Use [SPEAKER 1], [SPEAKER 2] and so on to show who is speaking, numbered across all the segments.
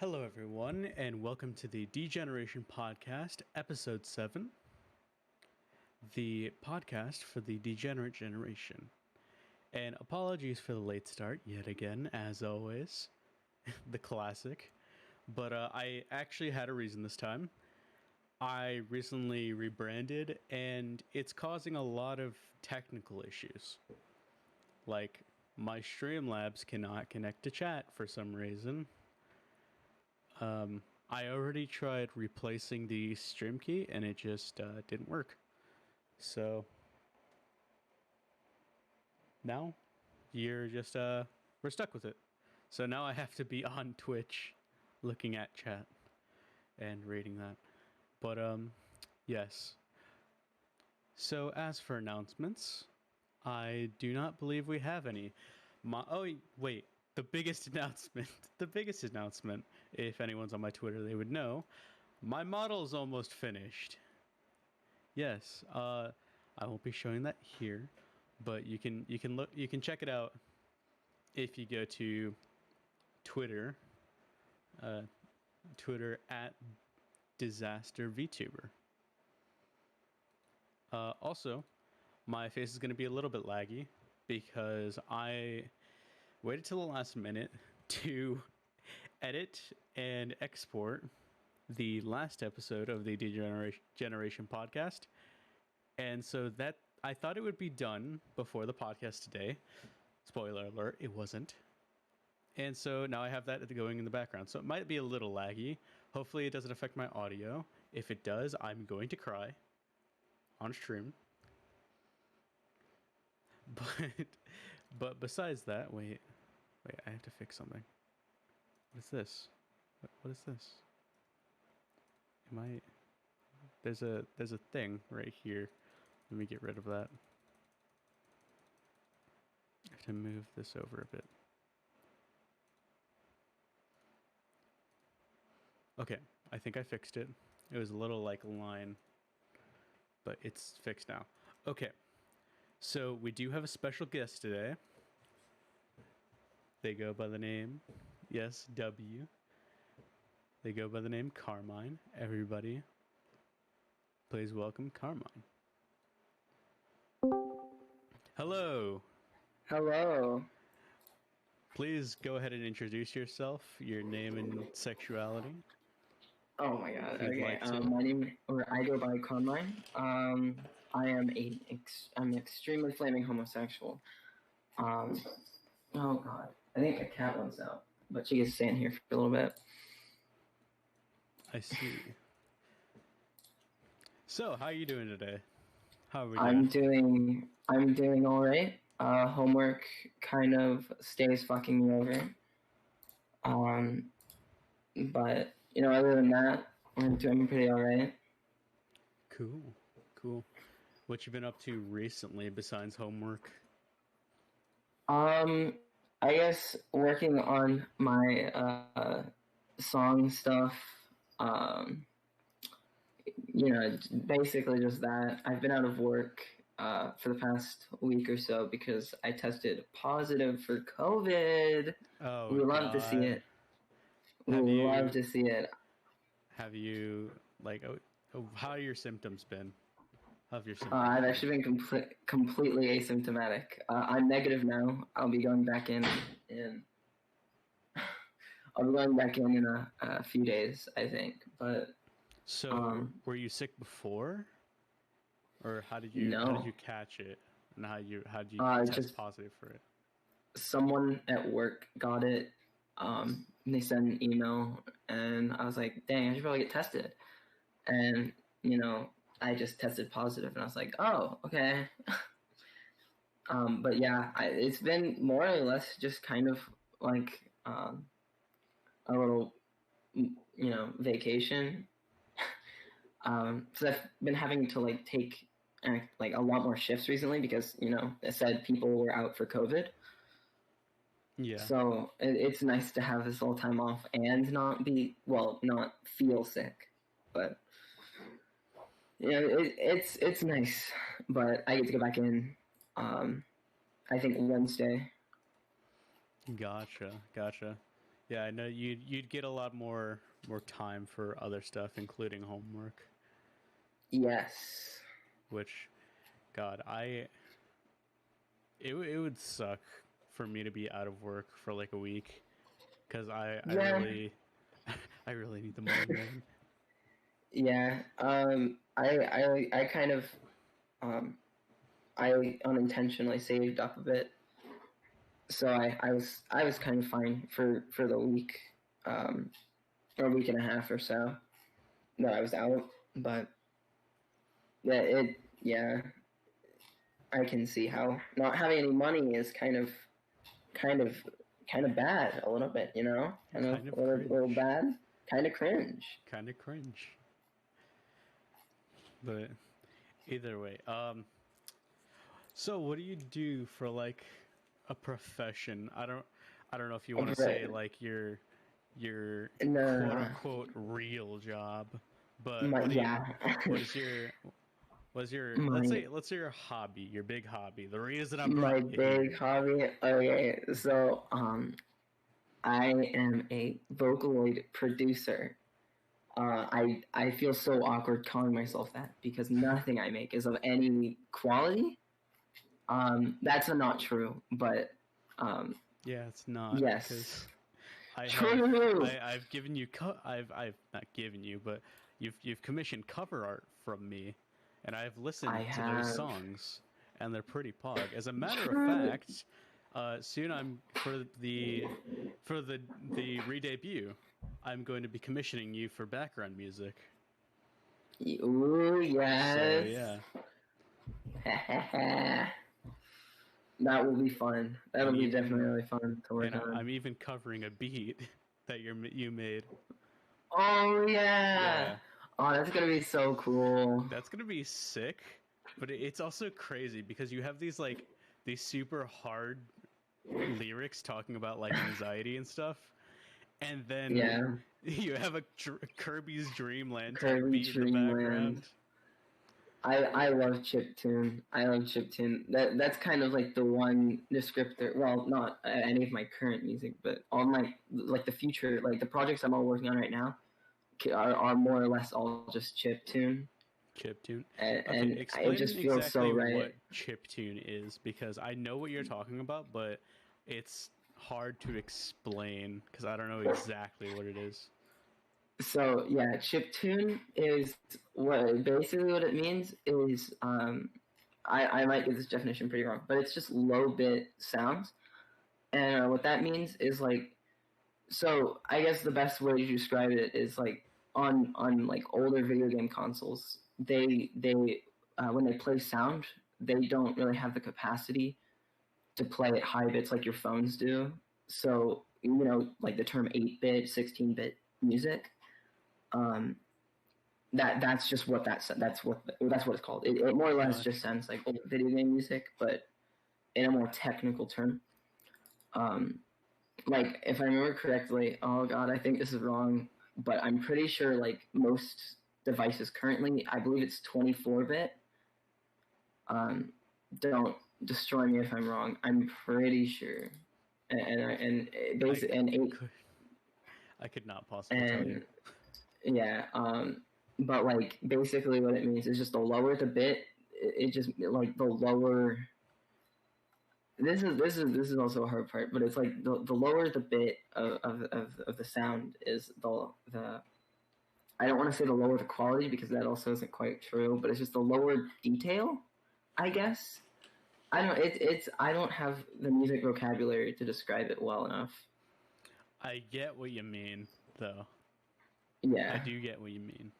[SPEAKER 1] Hello, everyone, and welcome to the Degeneration Podcast, Episode 7, the podcast for the degenerate generation. And apologies for the late start, yet again, as always, the classic. But I actually had a reason this time. I recently rebranded, and it's causing a lot of technical issues. Like, my Streamlabs cannot connect to chat for some reason. I already tried replacing the stream key and it just didn't work. So now we're stuck with it. So now I have to be on Twitch looking at chat and reading that. But yes. So as for announcements, I do not believe we have any. Wait, the biggest announcement, if anyone's on my Twitter, they would know, my model is almost finished. Yes, I won't be showing that here, but you can check it out if you go to Twitter, Twitter at Disaster VTuber. Also, my face is going to be a little bit laggy because I waited till the last minute to edit and export the last episode of the Degeneration podcast. And so that I thought it would be done before the podcast today. Spoiler alert, it wasn't. And so now I have that going in the background. So it might be a little laggy. Hopefully it doesn't affect my audio. If it does, I'm going to cry on stream. But besides that, wait, I have to fix something. What is this? What is this? There's a thing right here. Let me get rid of that. I have to move this over a bit. Okay, I think I fixed it. It was a little like line, but it's fixed now. Okay, so we do have a special guest today. They go by the name, yes, W. They go by the name Karmine. Everybody, please welcome Karmine. Hello.
[SPEAKER 2] Hello.
[SPEAKER 1] Please go ahead and introduce yourself, your name and sexuality.
[SPEAKER 2] Oh my god. Okay. My name, or I go by Karmine. I am I'm extremely flaming homosexual. Oh god. I think a cat wants out, but she gets to stay in here for a little bit.
[SPEAKER 1] I see. So, how are you doing today? How are we doing?
[SPEAKER 2] I'm doing all right. Homework kind of stays fucking me over. But other than that, I'm doing pretty all right.
[SPEAKER 1] Cool. What you been up to recently besides homework?
[SPEAKER 2] I guess working on my song stuff. Basically just that. I've been out of work for the past week or so because I tested positive for COVID.
[SPEAKER 1] Oh,
[SPEAKER 2] we love to see it. Love to see it.
[SPEAKER 1] Have you how have your symptoms been?
[SPEAKER 2] I've actually been completely asymptomatic. I'm negative now. I'll be going back in a few days, I think. But
[SPEAKER 1] so were you sick before, or how did you catch it, and how did you test positive for it?
[SPEAKER 2] Someone at work got it. They sent an email, and I was like, "Dang, I should probably get tested." And I just tested positive, and I was like, "Oh, okay." But yeah, it's been more or less just kind of like a little, vacation. So I've been having to take a lot more shifts recently because it said people were out for COVID.
[SPEAKER 1] Yeah.
[SPEAKER 2] So it's nice to have this little time off and not feel sick, but it's nice. But I get to go back in. I think Wednesday.
[SPEAKER 1] Gotcha. Yeah, Yeah, I know you'd get a lot more time for other stuff, including homework.
[SPEAKER 2] Yes.
[SPEAKER 1] Which, God, it would suck for me to be out of work for like a week, because I really I really need the money, man.
[SPEAKER 2] Yeah. I kind of I unintentionally saved up a bit, so I was kind of fine for the week, or a week and a half or so that I was out. But yeah, I can see how not having any money is kind of bad a little bit, you know, kind of a little bad, kind of cringe.
[SPEAKER 1] But either way, so what do you do for like a profession? I don't know if you want to say like your quote unquote real job, but what is your let's say your hobby, your big hobby, the reason I'm
[SPEAKER 2] my big hobby? Okay, so I am a Vocaloid producer. I feel so awkward calling myself that because nothing I make is of any quality. That's not true, but
[SPEAKER 1] yeah, it's not.
[SPEAKER 2] Yes,
[SPEAKER 1] I've given you I've not given you, but you've commissioned cover art from me, and I've listened to those songs, and they're pretty pog. As a matter of fact, soon I'm for the re-debut, I'm going to be commissioning you for background music.
[SPEAKER 2] Ooh, yes.
[SPEAKER 1] So yeah.
[SPEAKER 2] That will be fun. That'll be definitely really fun to work on.
[SPEAKER 1] I'm even covering a beat that you made.
[SPEAKER 2] Oh yeah. Oh, that's gonna be so cool.
[SPEAKER 1] That's gonna be sick, but it's also crazy because you have these super hard lyrics talking about like anxiety and stuff, and then you have a Kirby's Dream Land type beat in the background.
[SPEAKER 2] I love chiptune. That's kind of like the one descriptor. Well, not any of my current music, but all my like the future, like the projects I'm all working on right now, are more or less all just chiptune. And it just feels
[SPEAKER 1] exactly
[SPEAKER 2] so right.
[SPEAKER 1] What chiptune is, because I know what you're talking about, but it's hard to explain because I don't know exactly what it is.
[SPEAKER 2] So yeah, chiptune is what it means is I might get this definition pretty wrong, but it's just low bit sounds, and what that means is like, so I guess the best way to describe it is like on like older video game consoles, they when they play sound, they don't really have the capacity to play at high bits like your phones do. So you know, like the term 8-bit, 16-bit music. That's just what that's what it's called. It more or less just sounds like old video game music, but in a more technical term. Like if I remember correctly, oh god, I think this is wrong, but I'm pretty sure like most devices currently, I believe it's 24-bit. Don't destroy me if I'm wrong. I'm pretty sure, and basically
[SPEAKER 1] I could not possibly tell you.
[SPEAKER 2] Yeah, but like basically what it means is just the lower the bit, it just like the lower. This is also a hard part, but it's like the lower the bit of the sound is the I don't want to say the lower the quality because that also isn't quite true, but it's just the lower detail, I guess. I don't. I don't have the music vocabulary to describe it well enough.
[SPEAKER 1] I get what you mean, though.
[SPEAKER 2] Yeah,
[SPEAKER 1] I do get what you mean.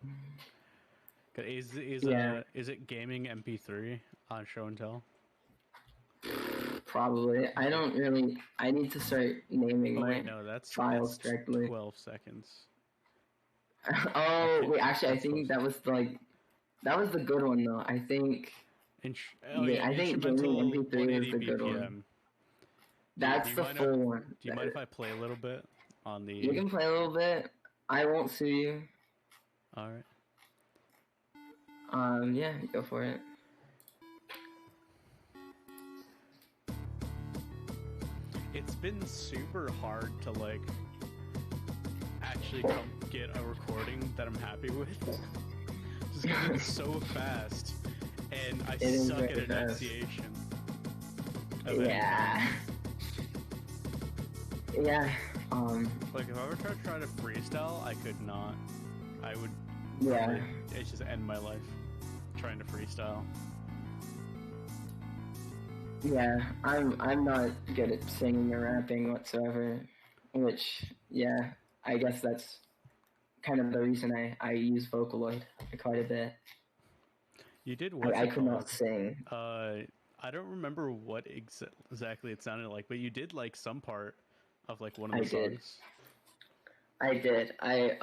[SPEAKER 1] Is it gaming MP3 on Show and Tell?
[SPEAKER 2] Probably. I don't really. I need to start naming
[SPEAKER 1] that's
[SPEAKER 2] files directly.
[SPEAKER 1] 12 seconds.
[SPEAKER 2] Oh wait, actually, I think that was that was the good one though. I think. I think gaming MP3 is the good one. That's the full one.
[SPEAKER 1] Do you mind if I play a little bit on the?
[SPEAKER 2] You can play a little bit. I won't sue you.
[SPEAKER 1] All
[SPEAKER 2] right. Yeah, go for it.
[SPEAKER 1] It's been super hard to like actually come get a recording that I'm happy with. Just because it's so fast, and I suck at enunciation.
[SPEAKER 2] Yeah. Yeah.
[SPEAKER 1] Like if I were to try to freestyle, I could not. I would.
[SPEAKER 2] Yeah.
[SPEAKER 1] It's just end my life trying to freestyle.
[SPEAKER 2] Yeah, I'm not good at singing or rapping whatsoever, which, yeah, I guess that's kind of the reason I use Vocaloid quite a bit.
[SPEAKER 1] You did what?
[SPEAKER 2] I could not sing.
[SPEAKER 1] I don't remember what exactly it sounded like, but you did like some part of like one of the songs.
[SPEAKER 2] I did. I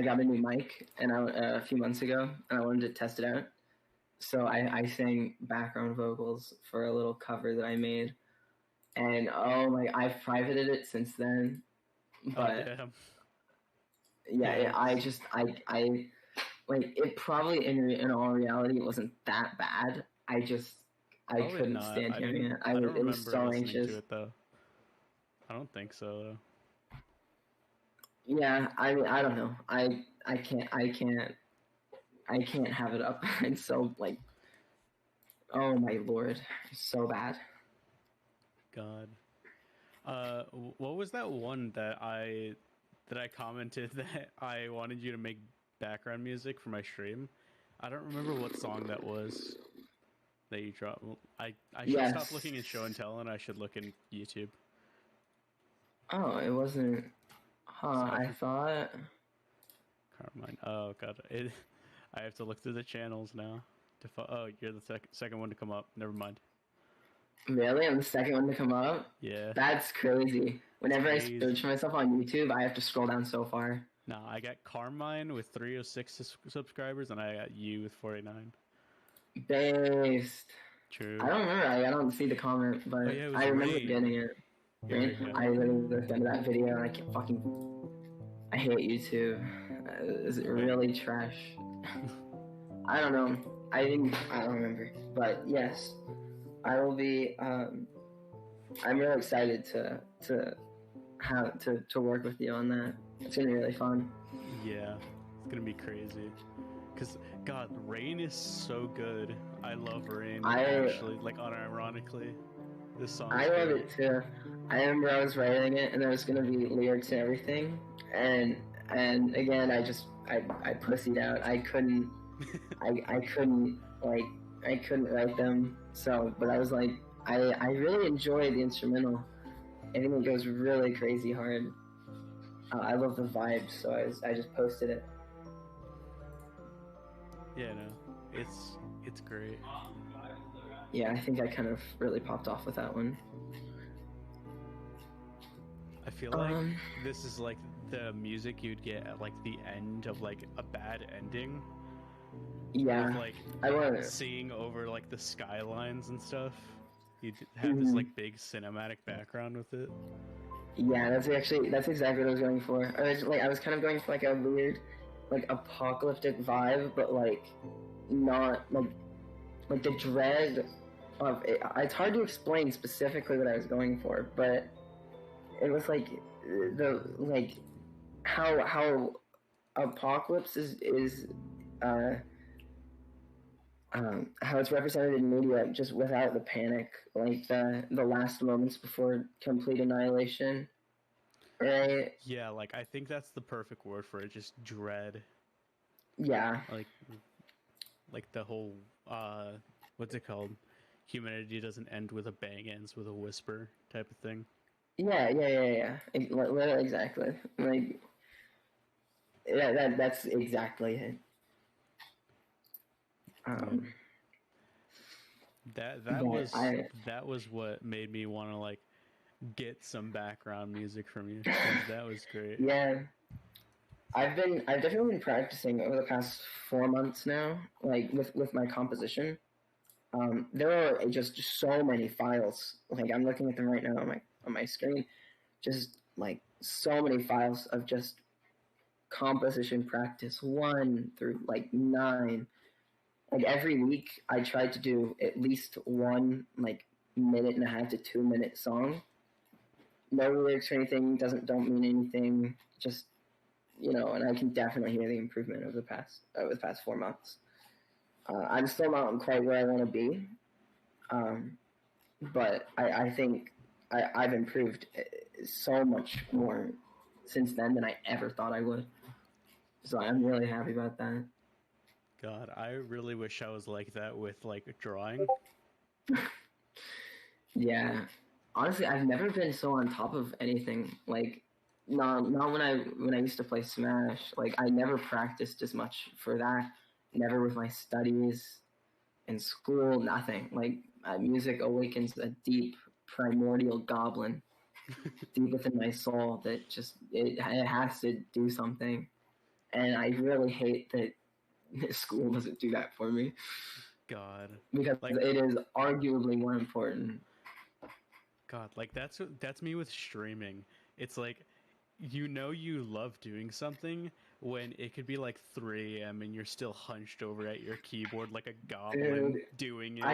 [SPEAKER 2] got a new mic a few months ago, and I wanted to test it out. So I sang background vocals for a little cover that I made, and I've privated it since then. But yeah, I like it. Probably in all reality, it wasn't that bad. I couldn't stand hearing it.
[SPEAKER 1] I don't remember
[SPEAKER 2] was so anxious.
[SPEAKER 1] To it, though. I don't think so, though.
[SPEAKER 2] Yeah, I mean, I don't know. I can't have it up. It's so like, oh my lord, so bad.
[SPEAKER 1] God. What was that one that I commented that I wanted you to make background music for my stream? I don't remember what song that was that you dropped. I should stop looking in show and tell, and I should look in YouTube.
[SPEAKER 2] Oh, it wasn't. I thought.
[SPEAKER 1] Karmine. Oh god, I have to look through the channels now. Oh, you're the second one to come up. Never mind.
[SPEAKER 2] Really? I'm the second one to come up?
[SPEAKER 1] Yeah.
[SPEAKER 2] That's crazy. Whenever I search for myself on YouTube, I have to scroll down so far.
[SPEAKER 1] Nah, I got Karmine with 306 subscribers, and I got you with 49.
[SPEAKER 2] Based.
[SPEAKER 1] True.
[SPEAKER 2] I don't remember. I don't see the comment, but I remember getting it. Right? I literally looked into that video, and I can't I hate YouTube. Is it really trash? I don't know. I don't remember. But yes, I will be. I'm really excited to work with you on that. It's gonna be really fun.
[SPEAKER 1] Yeah, it's gonna be crazy. Cause God, Rain is so good. I love Rain. Actually, like unironically, this song.
[SPEAKER 2] I love it too. I remember I was writing it, and there was gonna be lyrics and everything, and again, I pussied out. I couldn't write them. So, but I was like, I really enjoy the instrumental. I think it goes really crazy hard. I love the vibes, so I just posted it.
[SPEAKER 1] Yeah, no, it's great.
[SPEAKER 2] Yeah, I think I kind of really popped off with that one.
[SPEAKER 1] I feel like this is like the music you'd get at like the end of like a bad ending.
[SPEAKER 2] Yeah,
[SPEAKER 1] with, like seeing over like the skylines and stuff. You'd have this like big cinematic background with it.
[SPEAKER 2] Yeah, that's exactly what I was going for. I was kind of going for like a weird, like apocalyptic vibe, but like not like the dread of it. It's hard to explain specifically what I was going for, but it was like how apocalypse is how it's represented in media, just without the panic, like the last moments before complete annihilation, right?
[SPEAKER 1] Yeah, like I think that's the perfect word for it, just dread.
[SPEAKER 2] Yeah.
[SPEAKER 1] Like the whole what's it called? Humanity doesn't end with a bang, ends with a whisper type of thing.
[SPEAKER 2] Yeah. Literally, exactly. Like, yeah, that's exactly it.
[SPEAKER 1] That was what made me want to like get some background music from you. That was great.
[SPEAKER 2] Yeah, I've definitely been practicing over the past 4 months now, like with my composition. There are just so many files. Like I'm looking at them right now on my screen, just like so many files of just composition practice 1 through like 9. Like every week, I try to do at least one like 1.5 to 2 minute song. No lyrics or anything. Don't mean anything. Just and I can definitely hear the improvement of the past 4 months. I'm still not quite where I want to be, but I think I've improved so much more since then than I ever thought I would. So I'm really happy about that.
[SPEAKER 1] God, I really wish I was like that with like drawing.
[SPEAKER 2] Yeah, honestly, I've never been so on top of anything. Like, not when I used to play Smash. Like, I never practiced as much for that. Never with my studies in school. Nothing. Like, music awakens a deep primordial goblin deep within my soul that just it has to do something. And I really hate that school doesn't do that for me.
[SPEAKER 1] God,
[SPEAKER 2] because
[SPEAKER 1] like,
[SPEAKER 2] it is arguably more important.
[SPEAKER 1] God, like that's me with streaming. It's like, you love doing something when it could be like 3 a.m. and you're still hunched over at your keyboard like a goblin. Dude, doing it.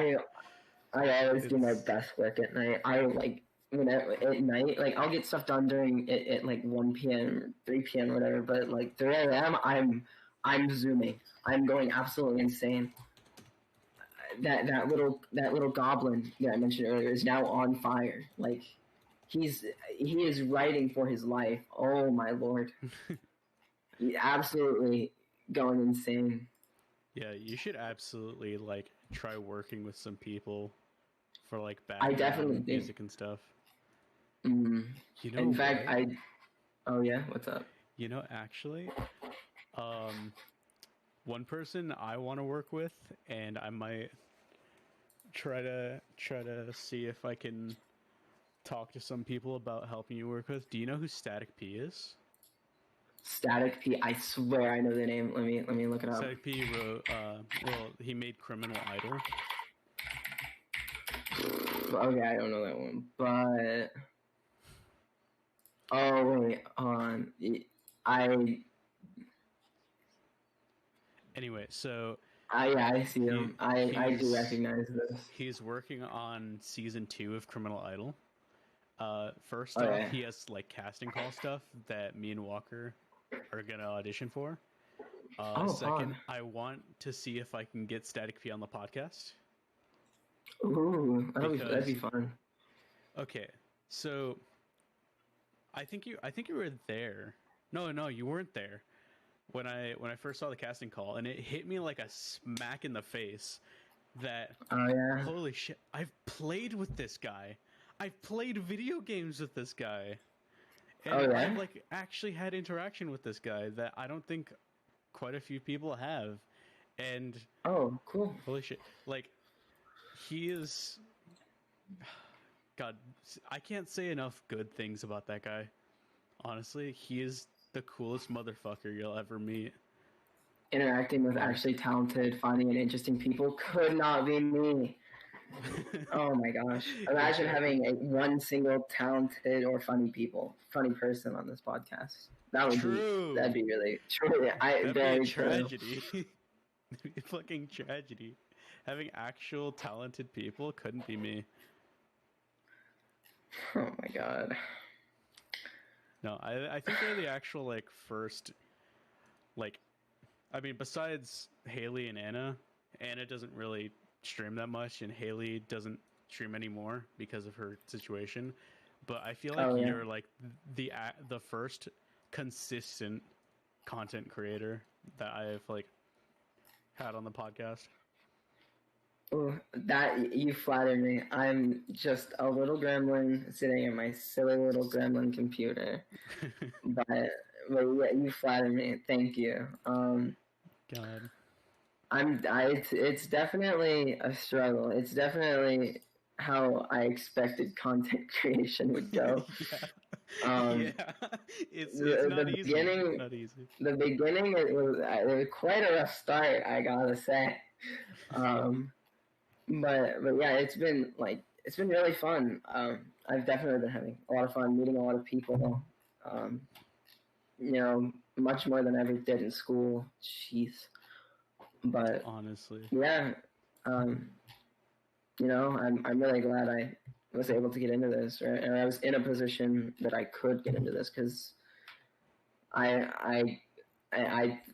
[SPEAKER 2] I always do my best work at night. I like at night, like I'll get stuff done during it at like 1 p.m., 3 p.m., whatever. But like 3 a.m., I'm zooming. I'm going absolutely insane. That little goblin that I mentioned earlier is now on fire. Like he is writing for his life. Oh my lord, he's absolutely going insane.
[SPEAKER 1] Yeah, you should absolutely like try working with some people for like background music and stuff.
[SPEAKER 2] Mm. In fact, oh yeah, what's up?
[SPEAKER 1] Actually, one person I want to work with, and I might try to see if I can talk to some people about helping you work with. Do you know who Static P is?
[SPEAKER 2] Static P, I swear I know the name. Let me look it up.
[SPEAKER 1] Static P wrote, he made Criminal Idol.
[SPEAKER 2] Okay, I don't know that one, but oh wait,
[SPEAKER 1] Anyway, so
[SPEAKER 2] I see him. I do recognize this.
[SPEAKER 1] He's working on season 2 of Criminal Idol. First off, he has like casting call stuff that me and Walker are gonna audition for. Second, I want to see if I can get Static P on the podcast.
[SPEAKER 2] Ooh, that'd be fun.
[SPEAKER 1] Okay, so I think you were there. No, you weren't there when I first saw the casting call, and it hit me like a smack in the face that holy shit, I've played with this guy. I've played video games with this guy. And I've like actually had interaction with this guy that I don't think quite a few people have. And
[SPEAKER 2] oh, cool.
[SPEAKER 1] Holy shit. Like, he is, God, I can't say enough good things about that guy. Honestly, he is the coolest motherfucker you'll ever meet.
[SPEAKER 2] Interacting with actually talented, funny, and interesting people could not be me. Oh my gosh. Imagine having one single talented or funny person on this podcast. That'd be really true.
[SPEAKER 1] That'd be a tragedy. That'd be a fucking tragedy. Having actual talented people couldn't be me.
[SPEAKER 2] Oh my god.
[SPEAKER 1] No, I think they're the actual like first, like, I mean, besides Haley and Anna doesn't really stream that much, and Haley doesn't stream anymore because of her situation. But I feel like you're like the first consistent content creator that I've like had on the podcast.
[SPEAKER 2] Oh, that you flatter me. I'm just a little gremlin sitting in my silly little gremlin computer. but yeah, you flatter me. Thank you.
[SPEAKER 1] God.
[SPEAKER 2] It's definitely a struggle. It's definitely how I expected content creation would go.
[SPEAKER 1] It's not easy.
[SPEAKER 2] Beginning,
[SPEAKER 1] not easy.
[SPEAKER 2] The beginning, it was quite a rough start, I gotta say. But yeah, it's been really fun. I've definitely been having a lot of fun meeting a lot of people. Much more than I ever did in school. Jeez. But
[SPEAKER 1] honestly,
[SPEAKER 2] yeah, I'm really glad I was able to get into this, right? And I was in a position that I could get into this because I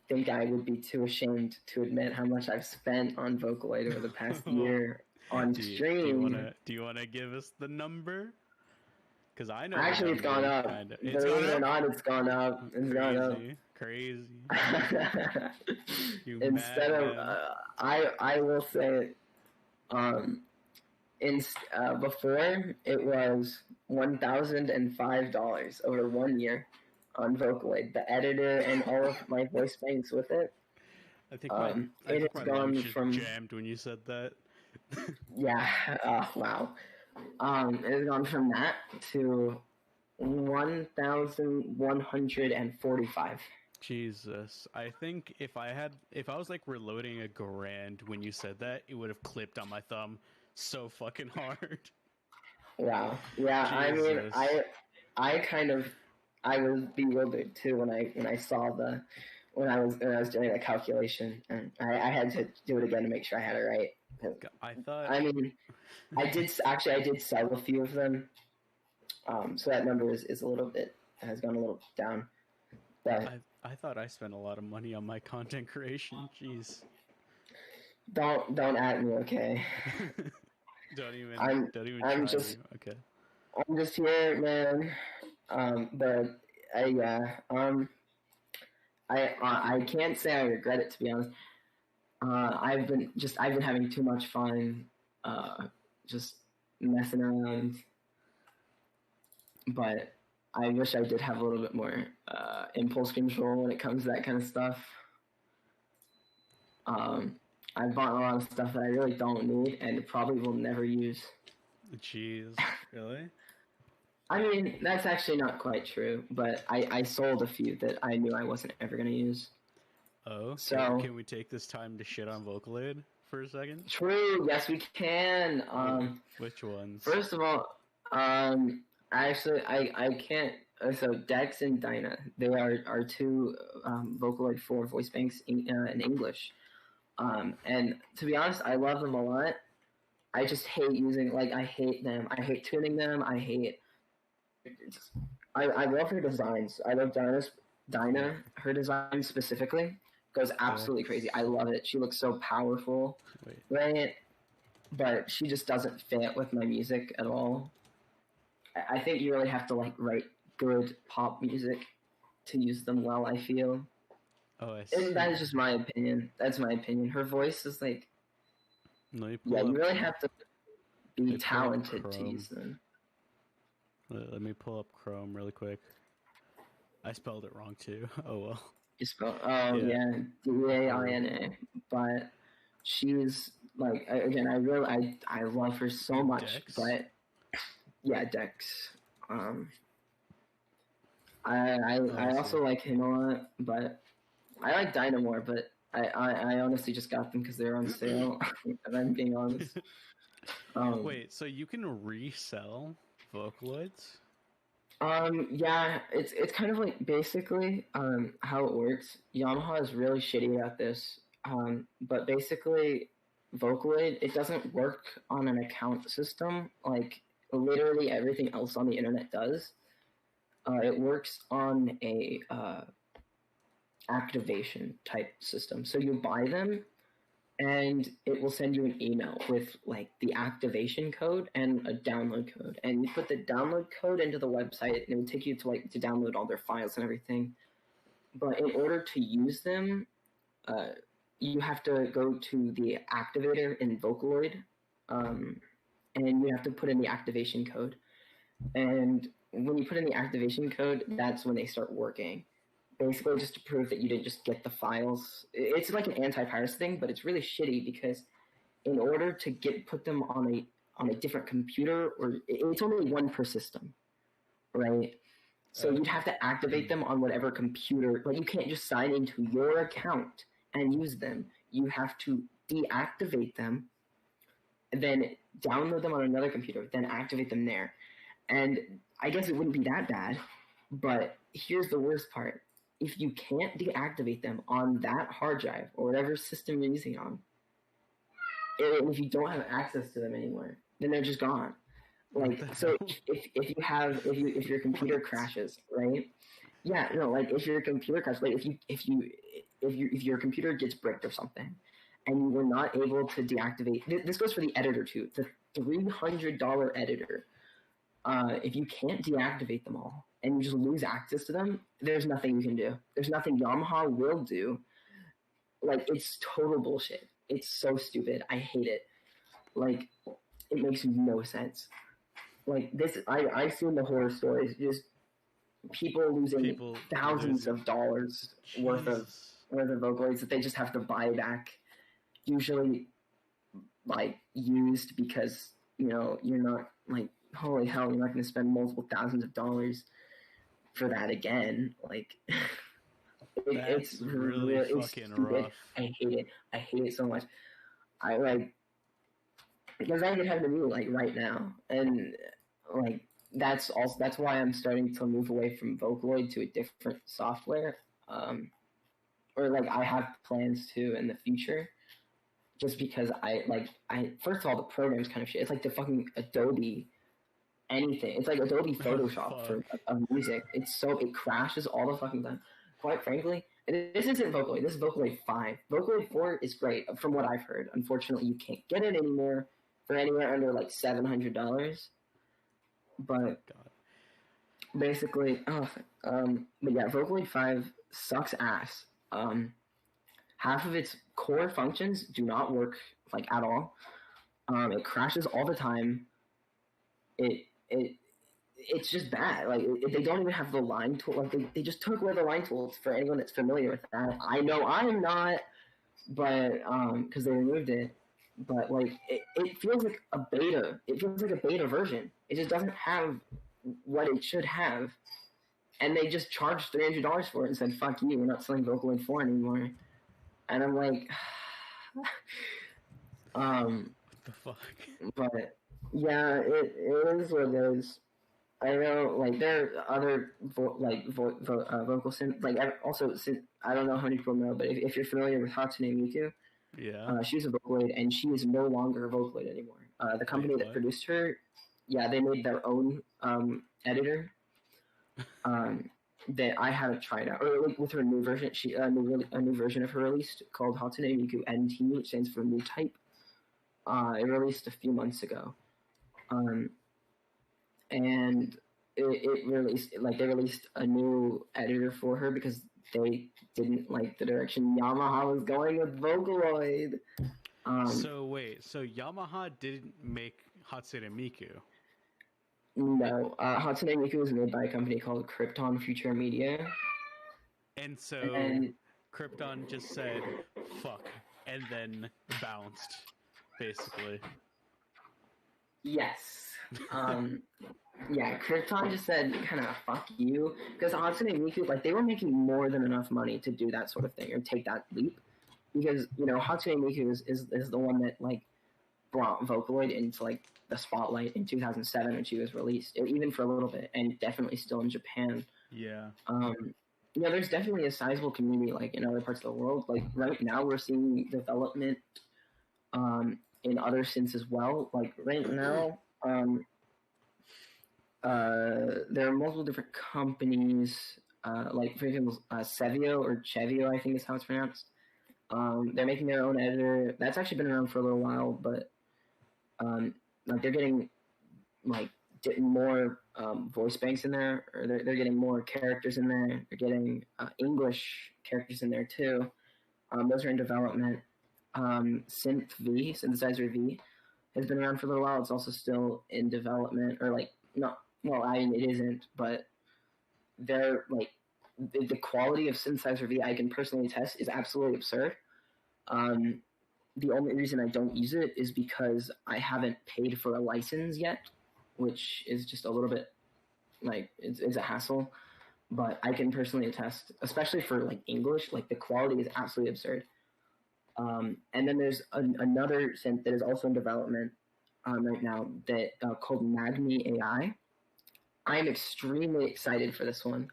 [SPEAKER 2] think I would be too ashamed to admit how much I've spent on Vocaloid over the past year on stream.
[SPEAKER 1] Do you wanna give us the number? Because I know.
[SPEAKER 2] Actually, it's gone up.
[SPEAKER 1] Kinda.
[SPEAKER 2] Believe it or not, it's gone up. It's gone up.
[SPEAKER 1] Crazy.
[SPEAKER 2] Instead of, I will say, before it was $1,005 over 1 year on Vocaloid, the editor and all of my voice banks with it.
[SPEAKER 1] I think it has gone from jammed when you said that.
[SPEAKER 2] Yeah. Wow. It has gone from that to 1,145.
[SPEAKER 1] Jesus, I think if I was like reloading a grand when you said that, it would have clipped on my thumb so fucking hard.
[SPEAKER 2] Wow. Yeah, Jesus. I mean, I was bewildered too when I saw when I was doing the calculation, and I had to do it again to make sure I had it right. I mean, I did sell a few of them, so that number is a little bit has gone a little down. But
[SPEAKER 1] I thought I spent a lot of money on my content creation. Jeez.
[SPEAKER 2] Don't at me, okay?
[SPEAKER 1] Don't even
[SPEAKER 2] I'm just
[SPEAKER 1] you. Okay.
[SPEAKER 2] I'm just here, man. But I can't say I regret it, to be honest. I've been having too much fun, just messing around. But I wish I did have a little bit more impulse control when it comes to that kind of stuff. I've bought a lot of stuff that I really don't need and probably will never use.
[SPEAKER 1] Jeez, really?
[SPEAKER 2] I mean, that's actually not quite true, but I sold a few that I knew I wasn't ever going to use.
[SPEAKER 1] Oh, so can we take this time to shit on Vocaloid for a second?
[SPEAKER 2] True, yes we can.
[SPEAKER 1] Which ones?
[SPEAKER 2] First of all, actually, I can't. So Dex and Dinah, they are two Vocaloid 4 voice banks in English. And to be honest, I love them a lot. I just hate using, I hate them. I hate tuning them. I love her designs. I love Dinah, her design specifically, goes absolutely crazy. I love it. She looks so powerful, right? But she just doesn't fit with my music at all. I think you really have to write good pop music to use them well, I feel.
[SPEAKER 1] Oh, I see.
[SPEAKER 2] And that is just my opinion. That's my opinion. Her voice is you really have to be talented to use them.
[SPEAKER 1] Let me pull up Chrome really quick. I spelled it wrong too. Oh well.
[SPEAKER 2] You spelled yeah, Daina. But she's again, I love her so much. Dex? But yeah, Dex. I also like him a lot, but I like Dinah more. But I honestly just got them because they were on sale. If I'm being honest.
[SPEAKER 1] Wait, so you can resell Vocaloids?
[SPEAKER 2] Yeah, it's kind of basically how it works. Yamaha is really shitty about this. But basically, Vocaloid, it doesn't work on an account system like literally everything else on the internet does. It works on a activation type system. So you buy them, and it will send you an email with the activation code and a download code. And you put the download code into the website, and it will take you to download all their files and everything. But in order to use them, you have to go to the activator in Vocaloid, and you have to put in the activation code. And when you put in the activation code, that's when they start working. Basically, just to prove that you didn't just get the files. It's like an anti-piracy thing, but it's really shitty because in order to put them on a different computer, or it's only one per system, right? So you'd have to activate them on whatever computer. You can't just sign into your account and use them. You have to deactivate them, and then download them on another computer, then activate them there. And I guess it wouldn't be that bad, but here's the worst part. If you can't deactivate them on that hard drive or whatever system you're using on, and if you don't have access to them anymore, then they're just gone. So if your computer crashes, right, Yeah, no, like if your computer crashes, like if your computer gets bricked or something, and you were not able to deactivate, this goes for the editor too. The $300 editor. If you can't deactivate them all and you just lose access to them, there's nothing you can do. There's nothing Yamaha will do. Like, it's total bullshit. It's so stupid. I hate it. Like, it makes no sense. Like this, I've seen the horror stories. Just people losing thousands of dollars worth of Vocaloids that they just have to buy back. Usually, like used because you're not like, holy hell, you're not going to spend multiple thousands of dollars for that again. Like, it's
[SPEAKER 1] really fucking rough.
[SPEAKER 2] I hate it so much. I like, because I could have the new like right now, and like that's why I'm starting to move away from Vocaloid to a different software. Or like I have plans to in the future, just because I first of all, the program's kind of shit. It's like the fucking Adobe anything. It's like Adobe Photoshop for music. It crashes all the fucking time. Quite frankly, this isn't Vocaloid. This is Vocaloid 5. Vocaloid 4 is great from what I've heard. Unfortunately, you can't get it anymore for anywhere under like $700. But basically, but yeah, Vocaloid 5 sucks ass. Half of its core functions do not work like at all. It crashes all the time. It's just bad. Like they don't even have the line tool. Like they just took away the line tools for anyone that's familiar with that. I know I am not, but because they removed it. But like it feels like a beta. It feels like a beta version. It just doesn't have what it should have, and they just charged $300 for it and said, "Fuck you, we're not selling Vocaloid 4 anymore." And I'm like,
[SPEAKER 1] what the fuck?
[SPEAKER 2] But yeah, it is what it is. I know, like there are other vocal synth. Like also, I don't know how many people know, but if you're familiar with Hatsune Miku,
[SPEAKER 1] yeah,
[SPEAKER 2] she's a Vocaloid, and she is no longer a Vocaloid anymore. The company that produced her, yeah, they made their own editor. That I haven't tried out, or like with her new version, a new version of her released called Hatsune Miku NT, which stands for New Type. It released a few months ago, and it released they released a new editor for her because they didn't like the direction Yamaha was going with Vocaloid.
[SPEAKER 1] So Yamaha didn't make Hatsune Miku?
[SPEAKER 2] No, Hatsune Miku was made by a company called Krypton Future Media.
[SPEAKER 1] And so Krypton just said, fuck, and then bounced, basically.
[SPEAKER 2] Yes. Yeah, Krypton just said, kind of, fuck you. Because Hatsune Miku, they were making more than enough money to do that sort of thing, or take that leap. Because, Hatsune Miku is the one that, brought Vocaloid into, the spotlight in 2007 when she was released, even for a little bit, and definitely still in Japan.
[SPEAKER 1] Yeah.
[SPEAKER 2] There's definitely a sizable community, in other parts of the world. Right now, we're seeing development in other synths as well. Right now, there are multiple different companies, for example, Sevio or Chevio, I think is how it's pronounced. They're making their own editor. That's actually been around for a little while, but they're getting more voice banks in there, or they're getting more characters in there. They're getting English characters in there too. Those are in development. Synthesizer V, has been around for a little while. It's also still in development, or not. Well, I mean, it isn't, but they're the quality of Synthesizer V, I can personally attest, is absolutely absurd. The only reason I don't use it is because I haven't paid for a license yet, which is just a little bit it's a hassle. But I can personally attest, especially for English, the quality is absolutely absurd. And then there's another synth that is also in development right now that called Magni AI. I'm extremely excited for this one.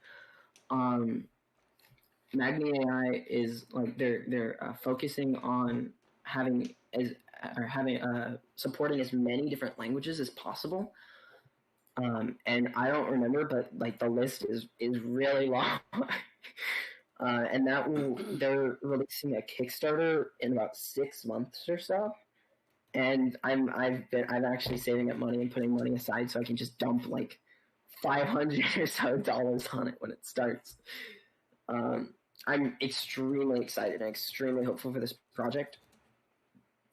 [SPEAKER 2] Magni AI is they're focusing on supporting as many different languages as possible. And I don't remember, but like the list is really long. And they're releasing a Kickstarter in about 6 months or so. And I've actually saving up money and putting money aside so I can just dump like $500 or so on it when it starts. I'm extremely excited and extremely hopeful for this project.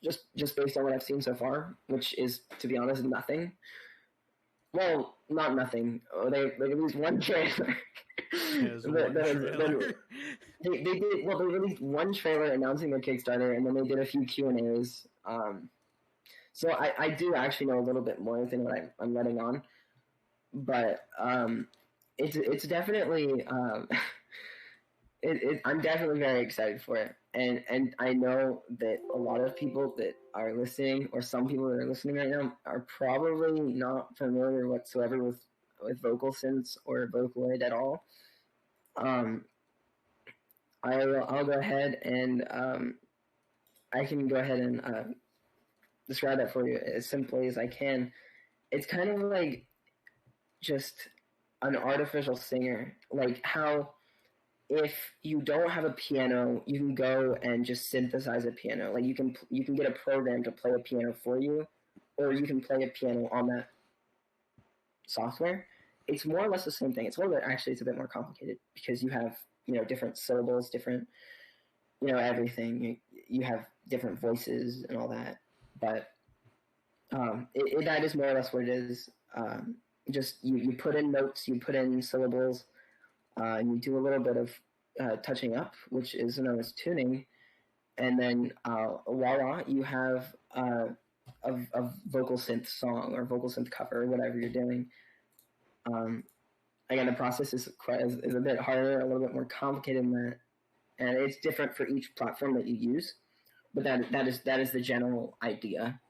[SPEAKER 2] Just based on what I've seen so far, which is, to be honest, nothing. Well, not nothing. They released one trailer. They did well. They released one trailer announcing their Kickstarter, and then they did a few Q&As. So I do actually know a little bit more than what I'm letting on, but it's definitely I'm definitely very excited for it, and I know that a lot of people that are listening, or some people that are listening right now, are probably not familiar whatsoever with vocal synths or Vocaloid at all. I'll go ahead and I can go ahead and describe that for you as simply as I can. It's kind of like just an artificial singer, like how if you don't have a piano, you can go and just synthesize a piano. Like you can get a program to play a piano for you, or you can play a piano on that software. It's more or less the same thing. It's it's a bit more complicated because you have different syllables, different everything. You have different voices and all that, but that is more or less what it is. Just you put in notes, you put in syllables. And you do a little bit of touching up, which is known as tuning, and then voila, you have a vocal synth song or vocal synth cover, or whatever you're doing. Again, the process is a bit harder, a little bit more complicated than that, and it's different for each platform that you use. But that is the general idea.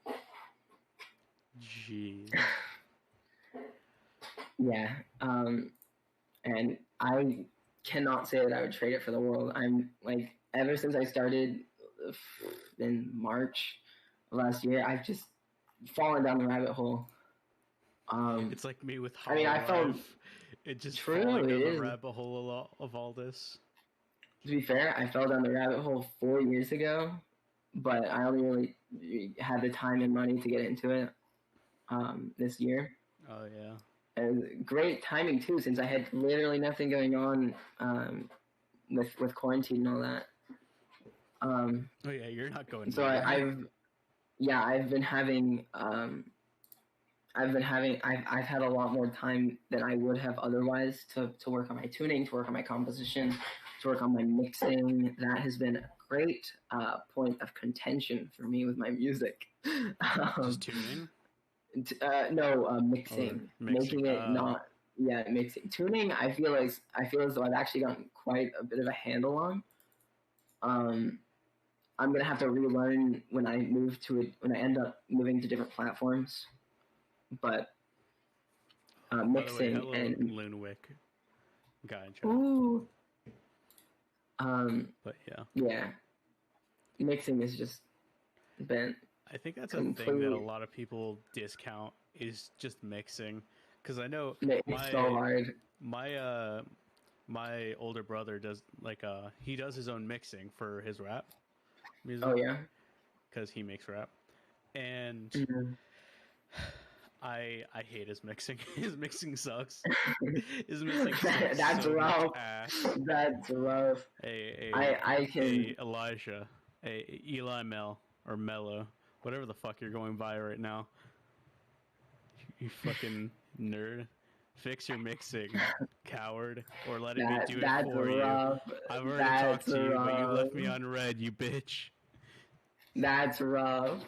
[SPEAKER 1] Jeez.
[SPEAKER 2] Yeah. And I cannot say that I would trade it for the world. I'm like, ever since I started in March of last year, I've just fallen down the rabbit hole.
[SPEAKER 1] It's like me with Hololive. I found it just falling down the rabbit hole of all this.
[SPEAKER 2] To be fair, I fell down the rabbit hole 4 years ago, but I only really had the time and money to get into it this year.
[SPEAKER 1] Oh yeah.
[SPEAKER 2] And great timing too, since I had literally nothing going on with quarantine and all that.
[SPEAKER 1] Oh yeah, you're not going.
[SPEAKER 2] So I've been having I've had a lot more time than I would have otherwise to work on my tuning, to work on my composition, to work on my mixing. That has been a great point of contention for me with my music.
[SPEAKER 1] Just tuning.
[SPEAKER 2] No, mixing, making it mixing. Tuning, I feel as though I've actually gotten quite a bit of a handle on. I'm gonna have to relearn when I end up moving to different platforms. But mixing and
[SPEAKER 1] Lunwick, gotcha.
[SPEAKER 2] Ooh.
[SPEAKER 1] But
[SPEAKER 2] yeah, mixing is just been.
[SPEAKER 1] I think that's a thing that a lot of people discount is just mixing, because I know
[SPEAKER 2] it's so hard.
[SPEAKER 1] My older brother does he does his own mixing for his rap music.
[SPEAKER 2] Oh yeah,
[SPEAKER 1] because he makes rap, and I hate his mixing. His mixing sucks. His mixing sucks.
[SPEAKER 2] That's
[SPEAKER 1] so
[SPEAKER 2] rough.
[SPEAKER 1] Much ass.
[SPEAKER 2] That's rough. I can.
[SPEAKER 1] Elijah, Eli Mel or Mello. Whatever the fuck you're going by right now. You fucking nerd. Fix your mixing, coward, or let it do it for
[SPEAKER 2] rough.
[SPEAKER 1] You. I've already talked to you, but you left me on red, you bitch.
[SPEAKER 2] That's rough.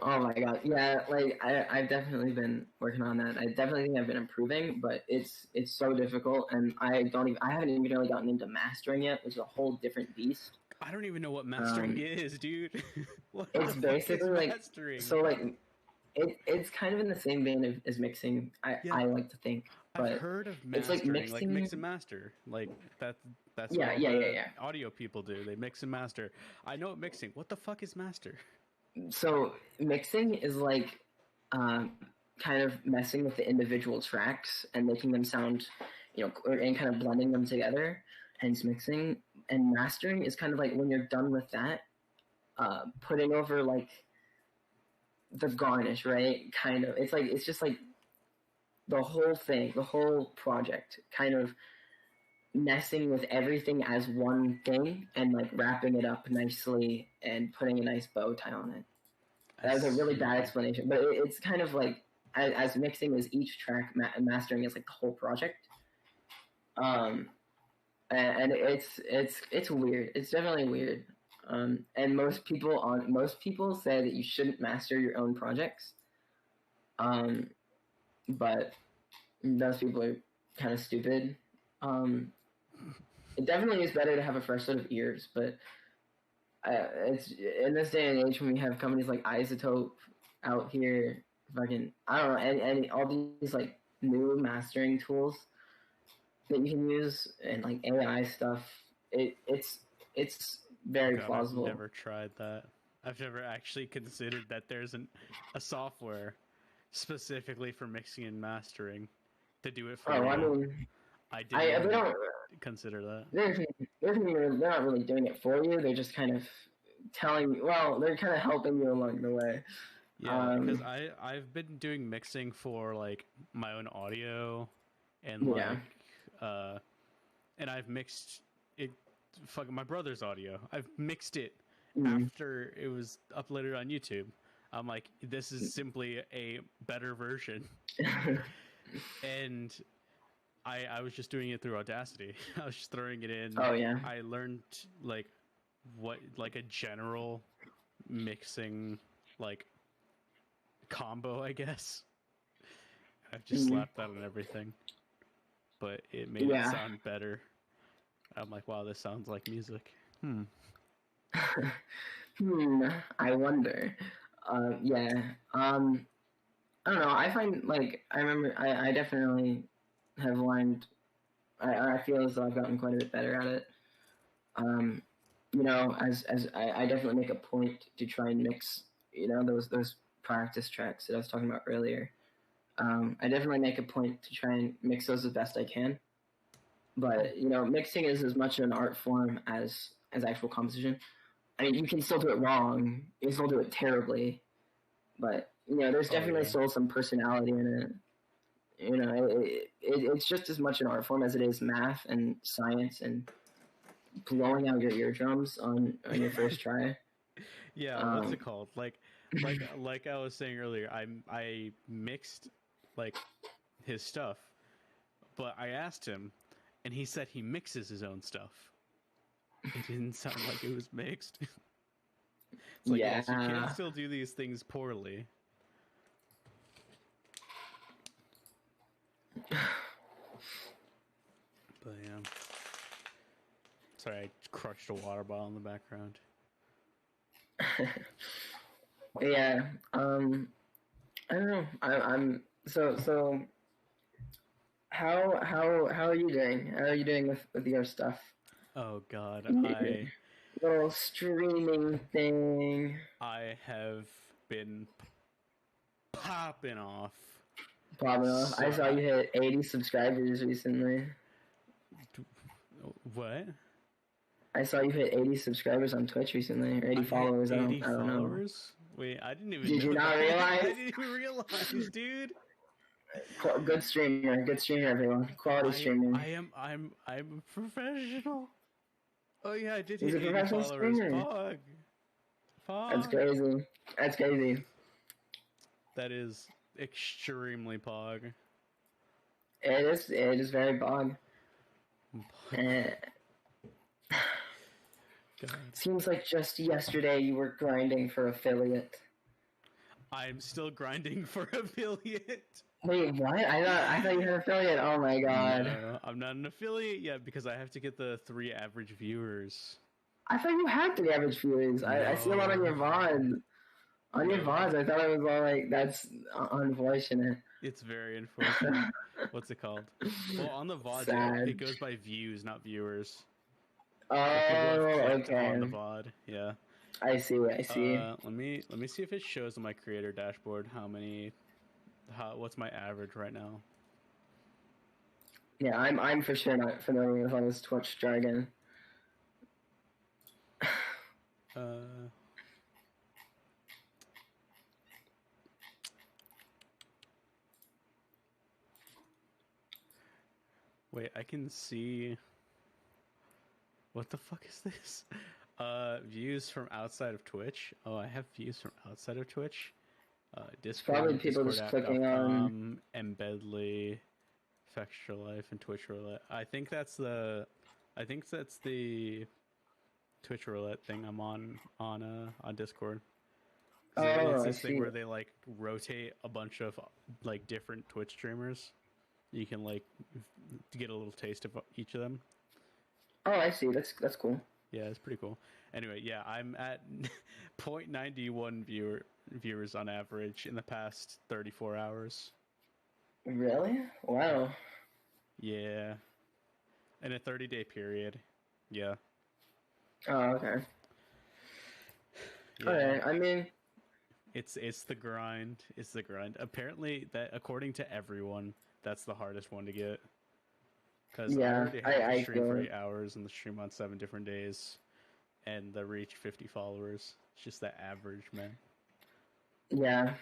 [SPEAKER 2] Oh my god. Yeah, like I've definitely been working on that. I definitely think I've been improving, but it's so difficult, and I haven't even really gotten into mastering yet, which is a whole different beast.
[SPEAKER 1] I don't even know what mastering is, dude.
[SPEAKER 2] It's basically like mastering? So like it's kind of in the same vein as mixing. I like to think. But
[SPEAKER 1] I've heard of mastering,
[SPEAKER 2] it's like mixing,
[SPEAKER 1] like mix and master. Like that's
[SPEAKER 2] what
[SPEAKER 1] audio people do. They mix and master. I know what mixing. What the fuck is master?
[SPEAKER 2] So mixing is like kind kind of messing with the individual tracks and making them sound, and kind of blending them together, hence mixing. And mastering is kind of like when you're done with that, putting over like the garnish, right? Kind of, it's just like the whole thing, the whole project, kind of messing with everything as one thing and like wrapping it up nicely and putting a nice bow tie on it. That was a really bad explanation, but it's kind of like as mixing is each track, mastering is like the whole project. And it's weird. It's definitely weird. And most people say that you shouldn't master your own projects. But those people are kind of stupid. It definitely is better to have a fresh set of ears, but it's in this day and age when we have companies like Isotope out here, fucking I don't know, and all these like new mastering tools that you can use and like AI stuff. It's very plausible.
[SPEAKER 1] I've never tried that. I've never actually considered that there's a software specifically for mixing and mastering to do it for you. I didn't consider that.
[SPEAKER 2] They're not really doing it for you. They're just kind of telling you. Well, they're kind of helping you along the way.
[SPEAKER 1] Yeah, because I've been doing mixing for like my own audio and like and I've mixed it. Fucking my brother's audio. I've mixed it after it was uploaded on YouTube. I'm like, this is simply a better version. And I was just doing it through Audacity. I was just throwing it in.
[SPEAKER 2] Oh yeah.
[SPEAKER 1] I learned like a general mixing like combo, I guess. I've just slapped that on everything. But it made it sound better. I'm like, wow, this sounds like music.
[SPEAKER 2] I wonder. Yeah. I don't know. I find like I remember I definitely have learned. I feel as though I've gotten quite a bit better at it. As I definitely make a point to try and mix, those practice tracks that I was talking about earlier. I definitely make a point to try and mix those as best I can. But mixing is as much an art form as actual composition. I mean, you can still do it wrong. You can still do it terribly. But there's definitely still some personality in it. It's just as much an art form as it is math and science and blowing out your eardrums on your first try.
[SPEAKER 1] Yeah, what's it called? Like I was saying earlier, I mixed like his stuff, but I asked him, and he said he mixes his own stuff. It didn't sound like it was mixed. It's like, yes, you can still do these things poorly. But yeah. Sorry, I crushed a water bottle in the background.
[SPEAKER 2] Yeah. I don't know. I'm so. How are you doing? How are you doing with your stuff?
[SPEAKER 1] Oh God,
[SPEAKER 2] little streaming thing.
[SPEAKER 1] I have been popping off.
[SPEAKER 2] I saw you hit 80 subscribers recently.
[SPEAKER 1] What?
[SPEAKER 2] I saw you hit 80 subscribers on Twitch recently, or 80 followers.
[SPEAKER 1] 80
[SPEAKER 2] I don't know.
[SPEAKER 1] Wait, I didn't even.
[SPEAKER 2] Did you not realize?
[SPEAKER 1] I didn't even realize, dude.
[SPEAKER 2] Good streamer, everyone. Quality streamer.
[SPEAKER 1] I'm a professional. Oh yeah, I did
[SPEAKER 2] He's
[SPEAKER 1] hit 80 followers. Pog.
[SPEAKER 2] That's crazy.
[SPEAKER 1] That is extremely pog.
[SPEAKER 2] It is very pog. Seems like just yesterday you were grinding for affiliate.
[SPEAKER 1] I'm still grinding for affiliate.
[SPEAKER 2] Wait, what? I thought you had affiliate. Oh my god.
[SPEAKER 1] No, I'm not an affiliate yet because I have to get the 3 average viewers.
[SPEAKER 2] I thought you had 3 average viewers. No. I see a lot on your VODs. On your VODs, I thought it was all like, that's unfortunate.
[SPEAKER 1] It's very unfortunate. What's it called? Well, on the VOD, it goes by views, not viewers.
[SPEAKER 2] Oh, okay.
[SPEAKER 1] On the VOD, yeah.
[SPEAKER 2] I see.
[SPEAKER 1] Let me see if it shows on my creator dashboard how what's my average right now?
[SPEAKER 2] Yeah, I'm for sure not familiar with all this Twitch jargon.
[SPEAKER 1] Wait, I can see. What the fuck is this? Views from outside of Twitch. Oh, I have views from outside of Twitch. Discord,
[SPEAKER 2] probably people just clicking on
[SPEAKER 1] Embedly, Extra Life, and Twitch Roulette. I think that's the Twitch Roulette thing I'm on Discord. It's this thing where they like rotate a bunch of like different Twitch streamers. You can like get a little taste of each of them.
[SPEAKER 2] Oh, I see. That's cool.
[SPEAKER 1] Yeah, it's pretty cool. Anyway, yeah, I'm at 0.91 viewers on average in the past 34 hours.
[SPEAKER 2] Really? Wow.
[SPEAKER 1] Yeah. In a 30-day period. Yeah.
[SPEAKER 2] Oh, okay.
[SPEAKER 1] Yeah.
[SPEAKER 2] Alright, I mean...
[SPEAKER 1] It's the grind. It's the grind. Apparently, that according to everyone, that's the hardest one to get. Because I already had the stream for 8 hours and the stream on 7 different days. And the reach 50 followers. It's just the average, man.
[SPEAKER 2] Yeah.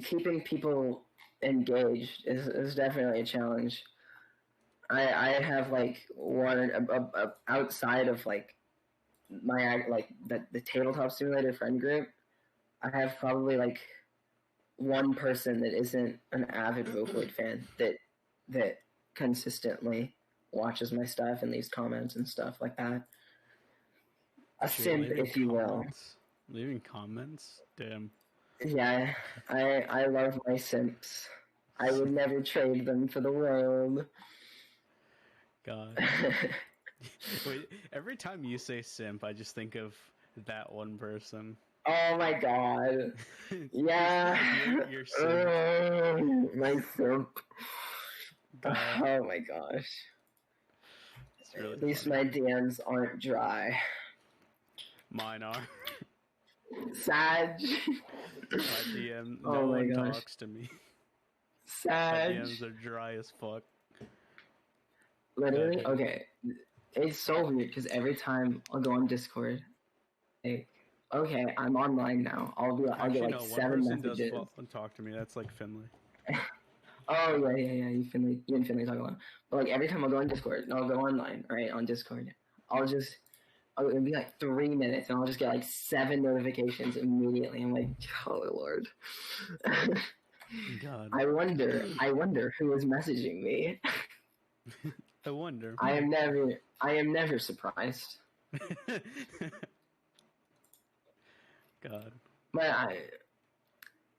[SPEAKER 2] Keeping people engaged is definitely a challenge. I have like one outside of like my like the tabletop simulator friend group. I have probably like one person that isn't an avid Vocoid fan that consistently watches my stuff and leaves comments and stuff like that. A simp, if you will.
[SPEAKER 1] Leaving comments? Damn.
[SPEAKER 2] Yeah, I love my simps. I would never trade them for the world.
[SPEAKER 1] God. Wait, every time you say simp, I just think of that one person.
[SPEAKER 2] Oh my god. Yeah.
[SPEAKER 1] You're simp.
[SPEAKER 2] My simp. God. Oh my gosh. Really At least funny. My DMs aren't dry.
[SPEAKER 1] Mine are.
[SPEAKER 2] Sag.
[SPEAKER 1] My DM, no one talks to me.
[SPEAKER 2] Sag.
[SPEAKER 1] My DMs are dry as fuck.
[SPEAKER 2] Literally? Okay. It's so weird because every time I'll go on Discord, like, okay, I'm online now. I'll get like 7 messages.
[SPEAKER 1] One person does talk to me. That's like Finley.
[SPEAKER 2] Oh yeah. You and Finley talk a lot. But like every time I'll go on Discord and I'll go online, right, on Discord, it'll be like 3 minutes and I'll just get like 7 notifications immediately. I'm like, oh Lord.
[SPEAKER 1] God.
[SPEAKER 2] I wonder who is messaging me.
[SPEAKER 1] I wonder.
[SPEAKER 2] I am never surprised.
[SPEAKER 1] God.
[SPEAKER 2] But I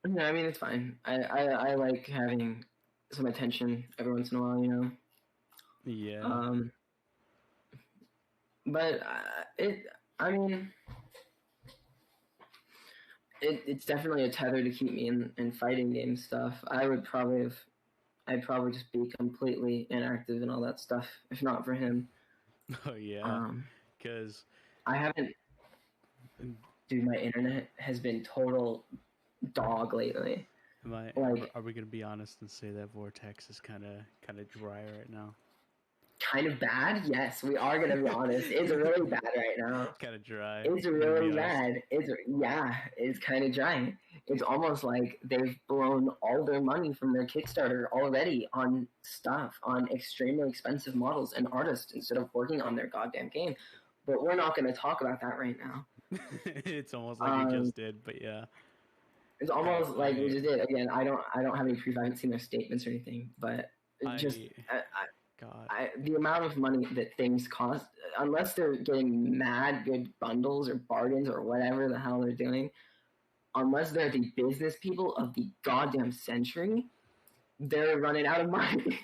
[SPEAKER 2] mean, it's fine. I like having some attention every once in a while, you know?
[SPEAKER 1] Yeah.
[SPEAKER 2] But it's definitely a tether to keep me in fighting game stuff. I'd probably just be completely inactive and all that stuff if not for him.
[SPEAKER 1] Oh yeah, because
[SPEAKER 2] I haven't. Dude, my internet has been total dog lately.
[SPEAKER 1] Are we gonna be honest and say that Vortex is kind of dry right now?
[SPEAKER 2] Kind of bad? Yes, we are gonna be honest. It's really bad right now.
[SPEAKER 1] Kind of dry.
[SPEAKER 2] It's really bad. It's kind of dry. It's almost like they've blown all their money from their Kickstarter already on stuff, on extremely expensive models and artists instead of working on their goddamn game. But we're not going to talk about that right now.
[SPEAKER 1] It's almost like you just did, but yeah.
[SPEAKER 2] It's almost like we just did. Again, I don't have any proof. I haven't seen their statements or anything, but the amount of money that things cost, unless they're getting mad good bundles or bargains or whatever the hell they're doing, unless they're the business people of the goddamn century, they're running out of money.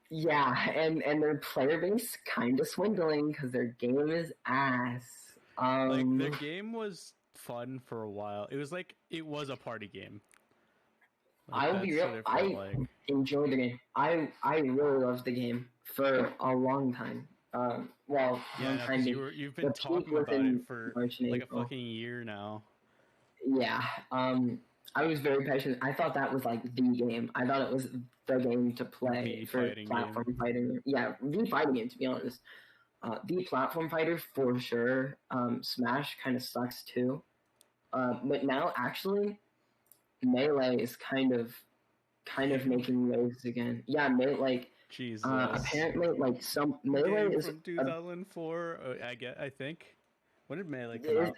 [SPEAKER 2] Yeah, and their player base kind of swindling because their game is ass.
[SPEAKER 1] Their game was fun for a while. It was a party game.
[SPEAKER 2] I will be real. I enjoyed the game. I really loved the game for a long time.
[SPEAKER 1] You've been talking about it for like a fucking year now.
[SPEAKER 2] Yeah. I was very patient. I thought that was like the game. I thought it was the game to play for platform fighting. Yeah, the fighting game, to be honest. The platform fighter for sure. Smash kind of sucks too. But now actually, Melee is kind of making waves again. Yeah, like
[SPEAKER 1] Jesus.
[SPEAKER 2] Apparently, like some Melee
[SPEAKER 1] game
[SPEAKER 2] is
[SPEAKER 1] from 2004. I think. When did Melee come out?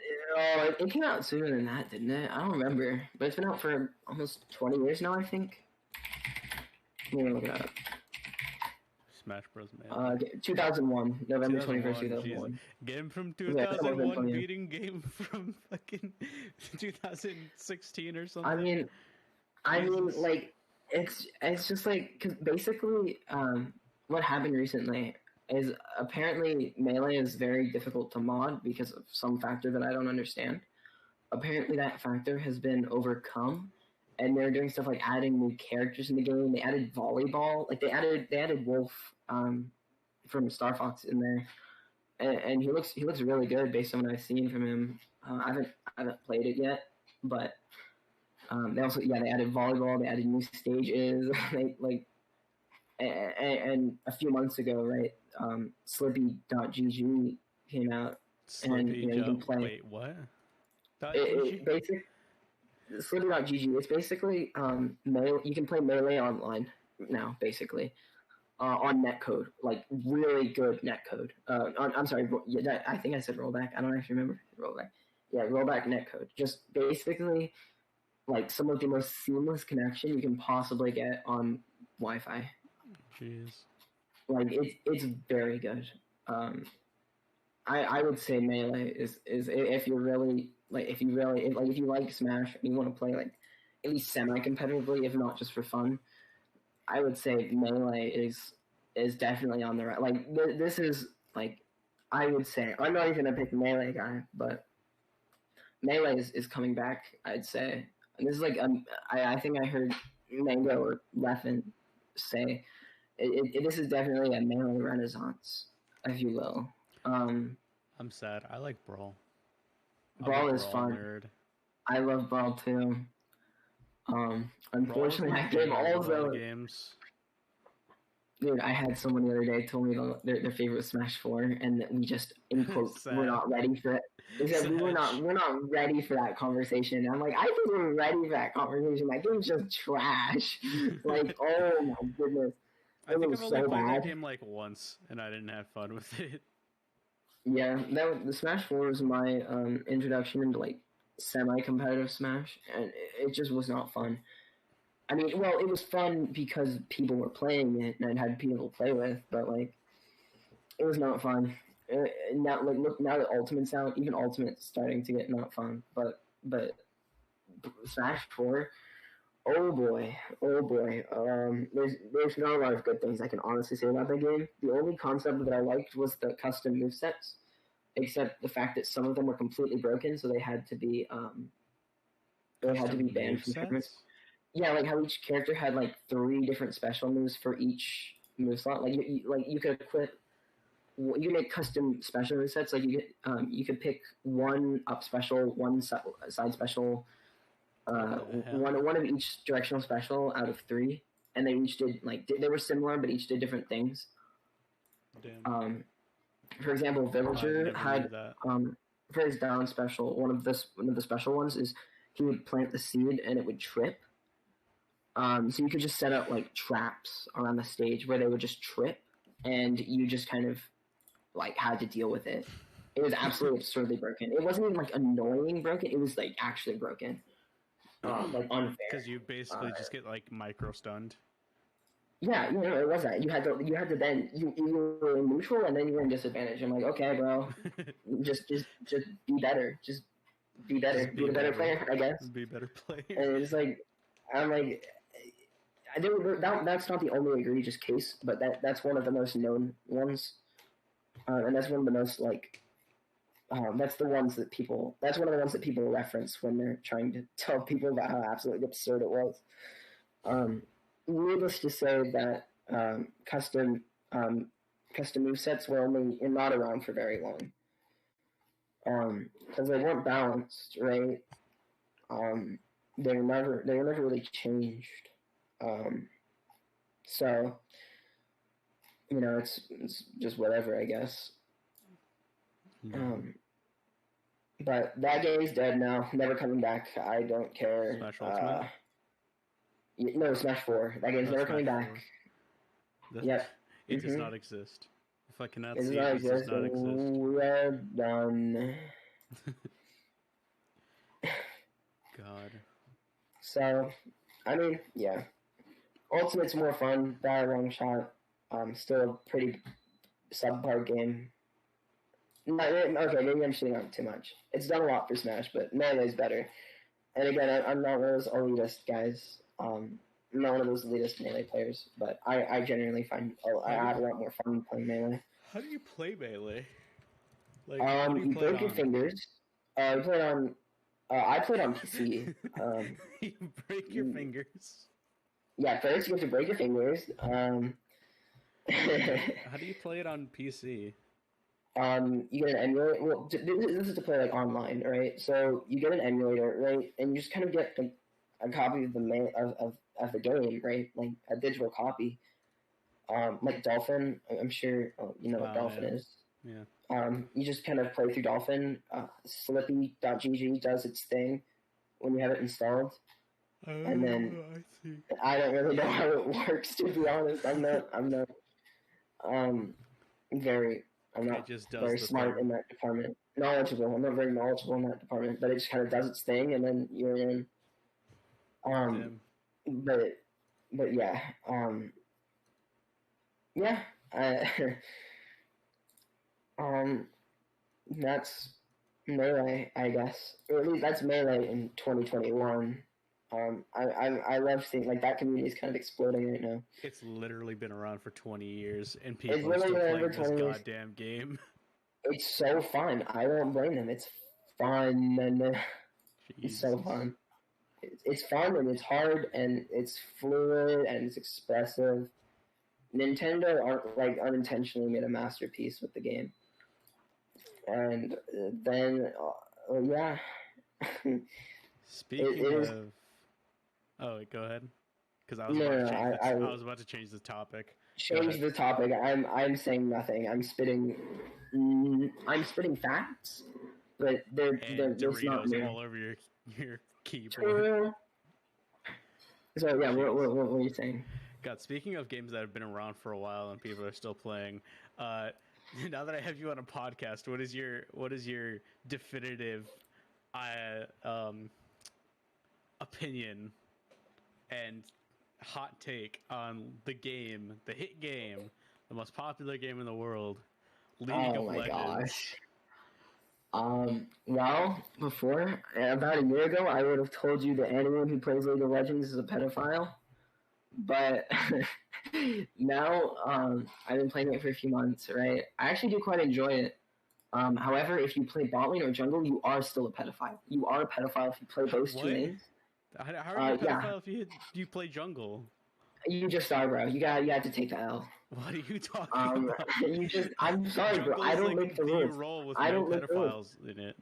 [SPEAKER 2] It came out sooner than that, didn't it? I don't remember, but it's been out for almost 20 years now, I think. Let me look it up.
[SPEAKER 1] Smash Bros. Melee.
[SPEAKER 2] 2001, November 21st, 2001.
[SPEAKER 1] Geez. Game from 2001 beating game from fucking 2016 or something.
[SPEAKER 2] I mean, like it's just like, because basically, what happened recently is apparently Melee is very difficult to mod because of some factor that I don't understand. Apparently, that factor has been overcome, and they're doing stuff like adding new characters in the game. They added volleyball, like they added Wolf from Star Fox in there, and he looks really good based on what I've seen from him. I haven't played it yet, but they added volleyball. They added new stages. And a few months ago, right? Slippy.gg came out, and you can play.
[SPEAKER 1] Wait, what?
[SPEAKER 2] Slippy.gg. It's basically Melee. You can play Melee online now, basically. On netcode, like really good netcode. I'm sorry, I think I said rollback. I don't actually remember rollback. Yeah, rollback netcode. Just basically, like some of the most seamless connection you can possibly get on Wi-Fi.
[SPEAKER 1] Jeez.
[SPEAKER 2] Like it's very good. I would say Melee is if you like Smash and you want to play like at least semi-competitively, if not just for fun, I would say Melee is definitely on the right. Like this is like, I would say, I'm not even a big Melee guy, but Melee is coming back, I'd say. And this is like I think I heard Mango or Leffen say this is definitely a Melee renaissance, if you will.
[SPEAKER 1] I'm sad. I like Brawl.
[SPEAKER 2] Brawl is fun. Nerd. I love Brawl too. Unfortunately, that game also.
[SPEAKER 1] Games.
[SPEAKER 2] Dude, I had someone the other day told me their favorite was Smash 4, and we just, in quotes, we're not ready for it. They said we're not ready for that conversation. And I'm like, I think we're ready for that conversation. That game's just trash. Like, oh my goodness.
[SPEAKER 1] I think I've only played that game like once, and I didn't have fun with it.
[SPEAKER 2] Yeah, the Smash 4 was my introduction into like semi-competitive Smash, and it just was not fun. I mean, well, it was fun because people were playing it and I had people to play with, but like, it was not fun. Now, like, look, now that Ultimate's out, even Ultimate's starting to get not fun. But Smash 4, oh boy. There's not a lot of good things I can honestly say about the game. The only concept that I liked was the custom movesets, except the fact that some of them were completely broken, so they had to be banned from tournaments. Yeah, like how each character had like 3 different special moves for each move slot. Like you could equip, you can make custom special move sets. Like you could pick one up special, one side special, one of each directional special out of 3, and they each did they were similar, but each did different things. Damn. For example, Villager had for his down special, one of the special ones is he would plant the seed and it would trip. So you could just set up like traps around the stage where they would just trip, and you just kind of like had to deal with it. It was absolutely absurdly broken. It wasn't even like annoying broken. It was like actually broken, like unfair.
[SPEAKER 1] Because you basically just get like micro stunned.
[SPEAKER 2] Yeah, it was that. You had to then you were in neutral and then you were in disadvantage. I'm like, okay, bro, just be better. Just be better. Be a better player, I guess.
[SPEAKER 1] Be a better player.
[SPEAKER 2] And it's like, I'm like. That's not the only egregious case, but that's one of the most known ones, and that's one of the most like, that's one of the ones that people reference when they're trying to tell people about how absolutely absurd it was. Needless to say that custom movesets were not around for very long, because they weren't balanced, right? they were never really changed. So it's just whatever, I guess. But that game's dead now, never coming back. I don't care.
[SPEAKER 1] Smash Ultimate?
[SPEAKER 2] No, Smash 4. That game's never coming back. Yep.
[SPEAKER 1] It does not exist. If I cannot
[SPEAKER 2] see
[SPEAKER 1] it, it does not exist.
[SPEAKER 2] We're done.
[SPEAKER 1] God.
[SPEAKER 2] So, I mean, yeah. Ultimate's more fun. That long shot. Still a pretty subpar game. Okay, maybe I'm shooting up too much. It's done a lot for Smash, but Melee's better. And again, I'm not one of those elitist guys. I'm not one of those elitist Melee players, but I generally find I have a lot more fun playing Melee.
[SPEAKER 1] How do you play Melee?
[SPEAKER 2] You break your fingers. You play on. I played on PC.
[SPEAKER 1] You break your fingers.
[SPEAKER 2] Yeah, first you have to break your fingers.
[SPEAKER 1] How do you play it on PC?
[SPEAKER 2] You get an emulator. Well, this is to play like online, right? So you get an emulator, right, and you just kind of get a copy of of the game, right? Like a digital copy. Like Dolphin, I'm sure you know what Dolphin is.
[SPEAKER 1] Yeah.
[SPEAKER 2] You just kind of play through Dolphin. Slippy.gg does its thing when you have it installed. And then I don't really know how it works, to be honest. I'm not very smart in that department. Knowledgeable. I'm not very knowledgeable in that department, but it just kind of does its thing, and then you're in. But yeah. Yeah. That's Melee, I guess. Or at least that's Melee in 2021. I love seeing like that community is kind of exploding right now.
[SPEAKER 1] It's literally been around for 20 years, and people are still playing this goddamn game.
[SPEAKER 2] It's so fun. I don't blame them. It's fun. It's so fun. It's fun and it's hard and it's fluid and it's expressive. Nintendo unintentionally made a masterpiece with the game. And then, yeah.
[SPEAKER 1] Speaking of... Oh, go ahead. Because I was about to change the topic.
[SPEAKER 2] Change the topic. I'm saying nothing. I'm spitting facts, but they're
[SPEAKER 1] Doritos
[SPEAKER 2] not new.
[SPEAKER 1] all over your keyboard.
[SPEAKER 2] So yeah, what were you saying?
[SPEAKER 1] God, speaking of games that have been around for a while and people are still playing, now that I have you on a podcast, what is your definitive opinion and hot take on the hit game, the most popular game in the world, League of Legends?
[SPEAKER 2] Gosh. Well, before, about a year ago, I would have told you that anyone who plays League of Legends is a pedophile. But now, I've been playing it for a few months, right? I actually do quite enjoy it. However, if you play bot lane or jungle, you are still a pedophile. You are a pedophile if you play those two lanes.
[SPEAKER 1] How are you a pedophile if you play jungle?
[SPEAKER 2] You just are, bro. You have to take the L.
[SPEAKER 1] What are you talking about?
[SPEAKER 2] I'm sorry, bro. I don't make the rules. I don't make
[SPEAKER 1] pedophiles in it.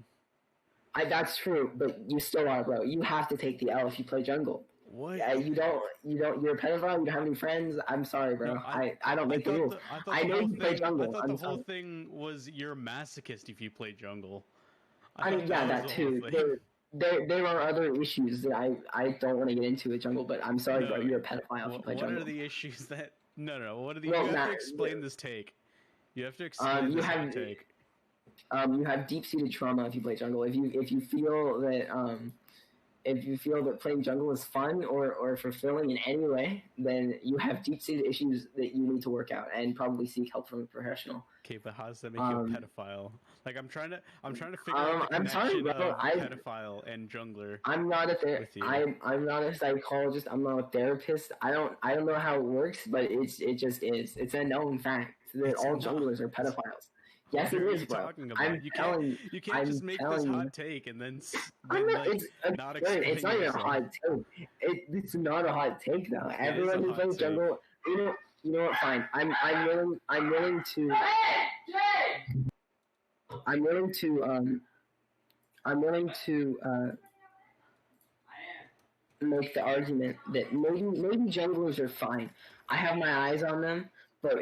[SPEAKER 2] That's true, but you still are, bro. You have to take the L if you play jungle.
[SPEAKER 1] What?
[SPEAKER 2] You don't. You're a pedophile. You don't have any friends. I'm sorry, bro. No, I don't make the rules. I know you play jungle.
[SPEAKER 1] I thought the whole thing was you're a masochist if you play jungle.
[SPEAKER 2] I mean, yeah, that too. There are other issues that I don't want to get into with jungle, but I'm sorry, bro. You're a pedophile if you play jungle.
[SPEAKER 1] What are the issues that? No. What are the? You have to explain this take. You have to explain this take.
[SPEAKER 2] You have deep-seated trauma if you play jungle. If you feel that playing jungle is fun or fulfilling in any way, then you have deep-seated issues that you need to work out and probably seek help from a professional.
[SPEAKER 1] Okay, but how does that make you a pedophile? Like I'm trying to figure out the connection of pedophile and jungler.
[SPEAKER 2] I'm not I'm not a psychologist. I'm not a therapist. I don't know how it works, but it just is. It's a known fact that all junglers are pedophiles. Yes, it is, bro.
[SPEAKER 1] You can't just make this hot take and then not explain.
[SPEAKER 2] It's not even a hot take. It's not a hot take though. Everyone who plays jungle, you know what? Fine. I'm willing to. make the argument that maybe junglers are fine. I have my eyes on them, but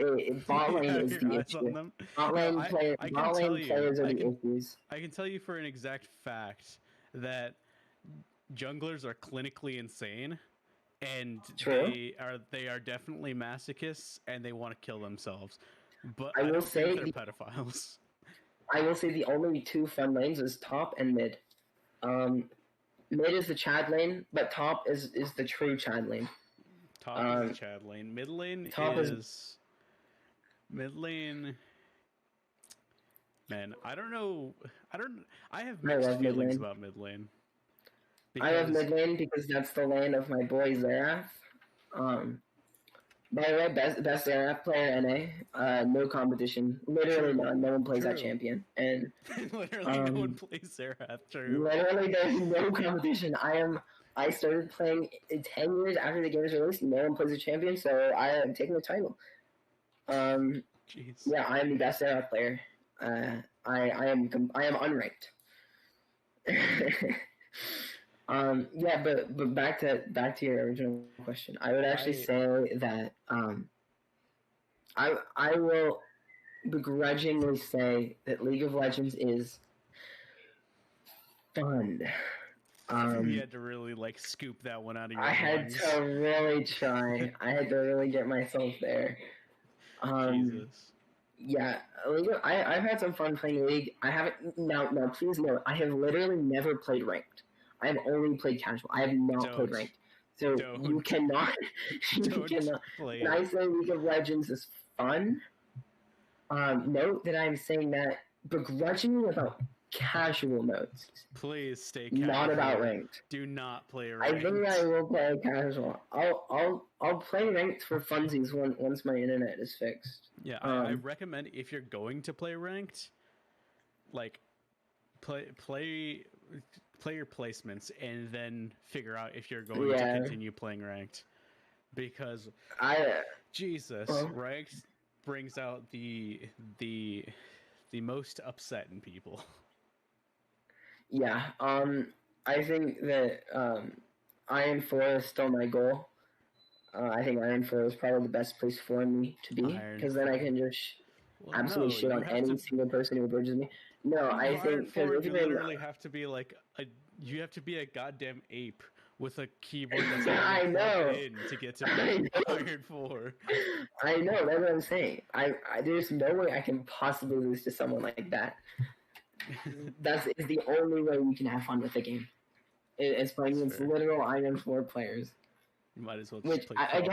[SPEAKER 2] bot lane is the issue. Bot lane players are the issues.
[SPEAKER 1] I can tell you for an exact fact that junglers are clinically insane, and they are definitely masochists, and they want to kill themselves. But I will say they're pedophiles.
[SPEAKER 2] I will say the only two fun lanes is top and mid. Mid is the Chad lane, but top is the true Chad lane.
[SPEAKER 1] Top is the Chad lane. Mid lane is mid lane. Man, I don't know. I have mixed feelings about mid lane.
[SPEAKER 2] I have mid lane because that's the lane of my boy Xerath. By the way, best Xerath player NA. No competition. Literally none. No one plays that champion. And
[SPEAKER 1] literally no one plays Xerath. True.
[SPEAKER 2] Literally, there's no competition. I started playing 10 years after the game was released. No one plays a champion, so I am taking the title.
[SPEAKER 1] Jeez.
[SPEAKER 2] Yeah, I am the best Xerath player. I am unranked. Yeah, but back to your original question. I would actually say that I will begrudgingly say that League of Legends is fun.
[SPEAKER 1] You had to really scoop that one out of your lungs.
[SPEAKER 2] Had to really try. I had to really get myself there.
[SPEAKER 1] Jesus.
[SPEAKER 2] Yeah, I've had some fun playing League. I haven't now. Please note, I have literally never played ranked. I have only played casual. I have not played ranked. So you cannot. When I say League of Legends is fun, note that I'm saying that begrudgingly about casual modes.
[SPEAKER 1] Please stay casual.
[SPEAKER 2] Not about ranked.
[SPEAKER 1] Do not play ranked.
[SPEAKER 2] I think I will play casual. I'll play ranked for funsies once my internet is fixed.
[SPEAKER 1] Yeah, I recommend if you're going to play ranked, play your placements and then figure out if you're going to continue playing ranked, because ranked brings out the most upset in people.
[SPEAKER 2] Yeah, I think that Iron 4 is still my goal. I think Iron 4 is probably the best place for me to be, because then I can just absolutely shit on any single person who bridges me. No, I think
[SPEAKER 1] because you literally have to be you have to be a goddamn ape with a keyboard that's in to get to Iron 4.
[SPEAKER 2] I know, that's what I'm saying. There's no way I can possibly lose to someone like that. That is the only way we can have fun with the game. It's playing against literal Iron 4 players.
[SPEAKER 1] You might as well just play
[SPEAKER 2] I've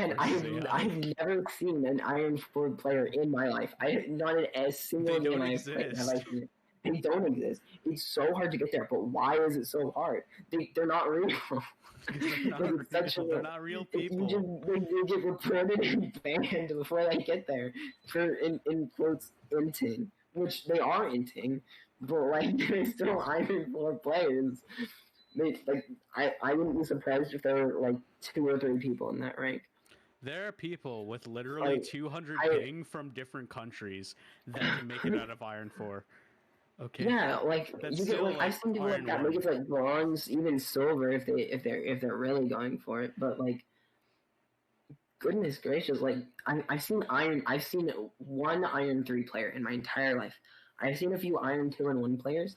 [SPEAKER 2] never seen an Iron 4 player in my life. Not in a single game I've played have I seen it. They don't exist. It's so hard to get there, but why is it so hard? They're not real.
[SPEAKER 1] They're not real people.
[SPEAKER 2] They get reported and banned before they get there for in quotes inting, which they are inting, but they're still Iron 4 players. I wouldn't be surprised if there were 2 or 3 people in that rank.
[SPEAKER 1] There are people with literally 200 ping from different countries that can make it out of Iron 4. Okay.
[SPEAKER 2] Yeah, you get I've seen people like that make it bronze, even silver if they're really going for it. But goodness gracious, I've seen one Iron 3 player in my entire life. I've seen a few Iron 2 and 1 players,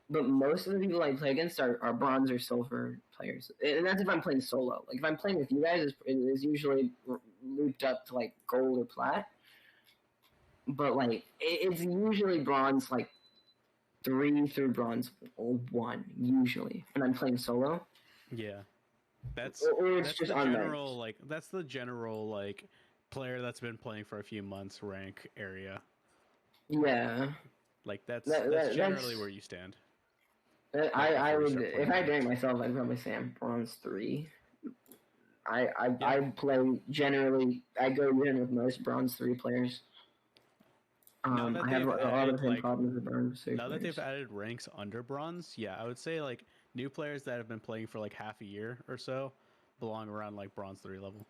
[SPEAKER 2] but most of the people I play against are bronze or silver players, and that's if I'm playing solo. If I'm playing with you guys, it's usually looped up to gold or plat. But it's usually bronze 3 through bronze 1 usually when I'm playing solo.
[SPEAKER 1] Yeah, that's the general player that's been playing for a few months rank area.
[SPEAKER 2] Yeah,
[SPEAKER 1] that's generally where you stand.
[SPEAKER 2] I would, if I rank myself, I'd probably say I'm bronze 3. I play generally. I go in with most bronze 3 players. I have a lot of problems with bronze 3
[SPEAKER 1] now
[SPEAKER 2] players.
[SPEAKER 1] that they've added ranks under bronze, I would say new players that have been playing for half a year or so belong around bronze 3 level.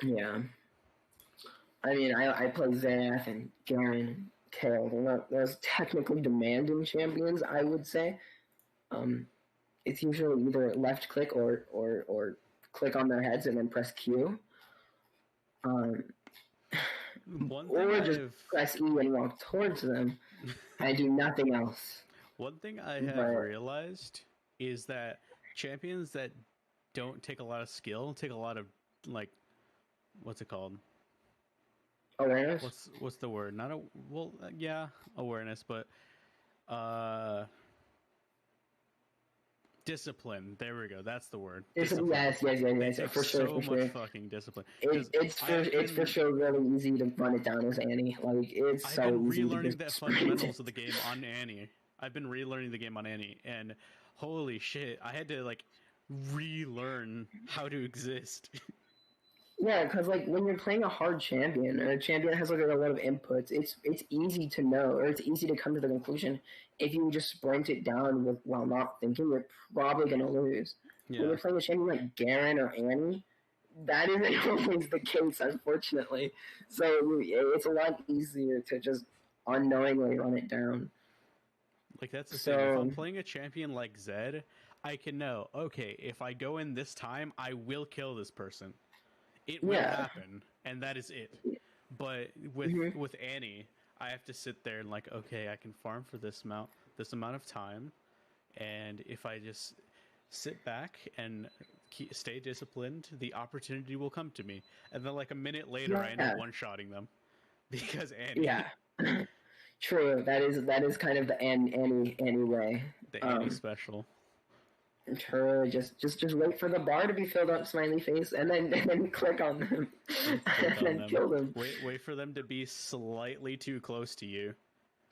[SPEAKER 2] Yeah, I mean, I play Xerath and Garen and Kale. They're not those technically demanding champions, I would say. it's usually either left click or click on their heads and then press Q. Or just press E and walk towards them. I do nothing else.
[SPEAKER 1] One thing I have realized is that champions that don't take a lot of skill take a lot of, like, what's it called?
[SPEAKER 2] Awareness?
[SPEAKER 1] What's the word? Not a well, yeah, awareness, but discipline. There we go. That's the word.
[SPEAKER 2] Discipline. Yes. For sure.
[SPEAKER 1] So much fucking discipline.
[SPEAKER 2] It's for sure really easy to run it down as Annie. Like it's so easy.
[SPEAKER 1] I've been relearning the fundamentals of the game on Annie. I've been relearning the game on Annie, and holy shit, I had to like relearn how to exist.
[SPEAKER 2] Yeah, because like when you're playing a hard champion, or a champion that has like a lot of inputs, it's easy to know, or it's easy to come to the conclusion. If you just sprint it down while not thinking, you're probably gonna lose. Yeah. When you're playing a champion like Garen or Annie, that isn't always the case, unfortunately. So it's a lot easier to just unknowingly run it down.
[SPEAKER 1] Like that's the thing. If I'm playing a champion like Zed, I can know, okay, if I go in this time, I will kill this person. It will happen, and that is it. But with Annie, I have to sit there and like, okay, I can farm for this amount of time, and if I just sit back and stay disciplined, the opportunity will come to me. And then like a minute later, I end up one-shotting them because Annie.
[SPEAKER 2] Yeah, true. That is kind of the Annie way.
[SPEAKER 1] The Annie special.
[SPEAKER 2] Sure, just wait for the bar to be filled up, smiley face, and then click on them, and then kill them.
[SPEAKER 1] Wait for them to be slightly too close to you.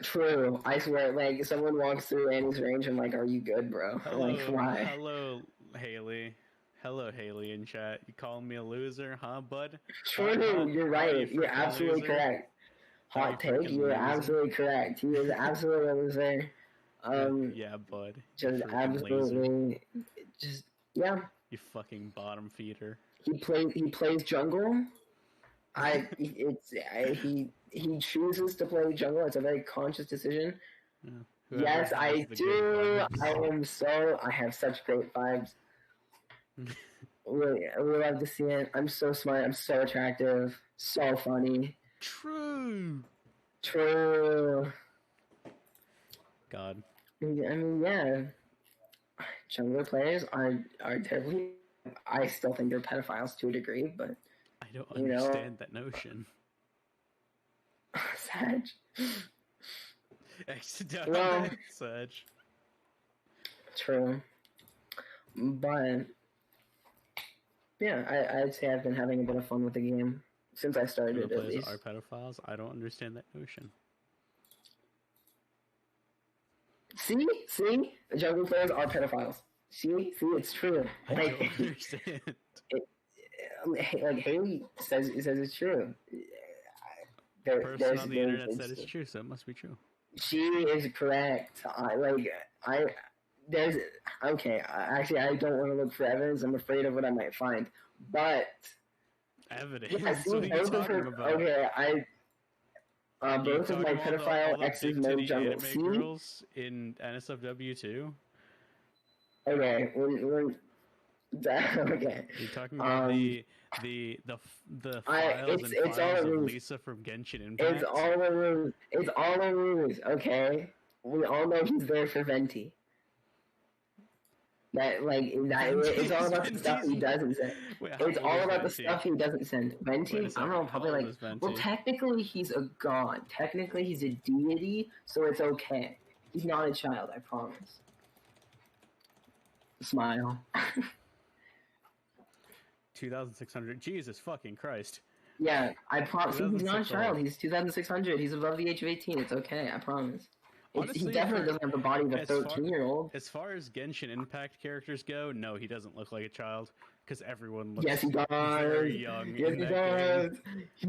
[SPEAKER 2] True, I swear. Like someone walks through Annie's range, I'm like, "Are you good, bro?"
[SPEAKER 1] Hello,
[SPEAKER 2] like, why?
[SPEAKER 1] Hello, Haley. Hello, Haley in chat. You calling me a loser, huh, bud?
[SPEAKER 2] True, you're right. You're absolutely correct. Hot take. You're absolutely correct. He is absolutely a loser.
[SPEAKER 1] Yeah, bud.
[SPEAKER 2] Just absolutely, just yeah.
[SPEAKER 1] You fucking bottom feeder.
[SPEAKER 2] He plays jungle. He chooses to play jungle. It's a very conscious decision. Yeah. Yes, I do. I have such great vibes. We love to see it. I'm so smart. I'm so attractive. So funny.
[SPEAKER 1] True. God.
[SPEAKER 2] I mean, yeah. Jungler players are terribly. I still think they're pedophiles to a degree, but
[SPEAKER 1] I don't understand that notion.
[SPEAKER 2] Sag.
[SPEAKER 1] Sag.
[SPEAKER 2] True. But yeah, I'd say I've been having a bit of fun with the game since I started. At least.
[SPEAKER 1] Are pedophiles? I don't understand that notion.
[SPEAKER 2] See, the jungle players are pedophiles. See, it's true.
[SPEAKER 1] I don't understand.
[SPEAKER 2] Like Haley says it's true.
[SPEAKER 1] Person on the internet said it's true, so it must be true.
[SPEAKER 2] She is correct. Actually, I don't want to look for evidence. I'm afraid of what I might find. But
[SPEAKER 1] evidence. Yeah, what are you talking about?
[SPEAKER 2] Okay, both of my pedophile exes know jungle. See?
[SPEAKER 1] Girls in NSFW too.
[SPEAKER 2] Okay, we're okay.
[SPEAKER 1] You're talking about the files and files of Lisa from Genshin Impact.
[SPEAKER 2] It's all a ruse. Okay, we all know he's there for Venti. It's all about the stuff he doesn't send. It's all about the stuff he doesn't send. Venti, I don't know, probably like. Well, technically he's a god. Technically he's a deity, so it's okay. He's not a child, I promise. Smile.
[SPEAKER 1] 2,600. Jesus fucking Christ.
[SPEAKER 2] Yeah, I promise. He's not a child. He's 2,600. He's above the age of 18. It's okay. I promise. Honestly, he definitely doesn't have the body of a 13-year-old.
[SPEAKER 1] As far as Genshin Impact characters go, no, he doesn't look like a child because everyone looks
[SPEAKER 2] yes, he does.
[SPEAKER 1] very young.
[SPEAKER 2] Yes, he does. He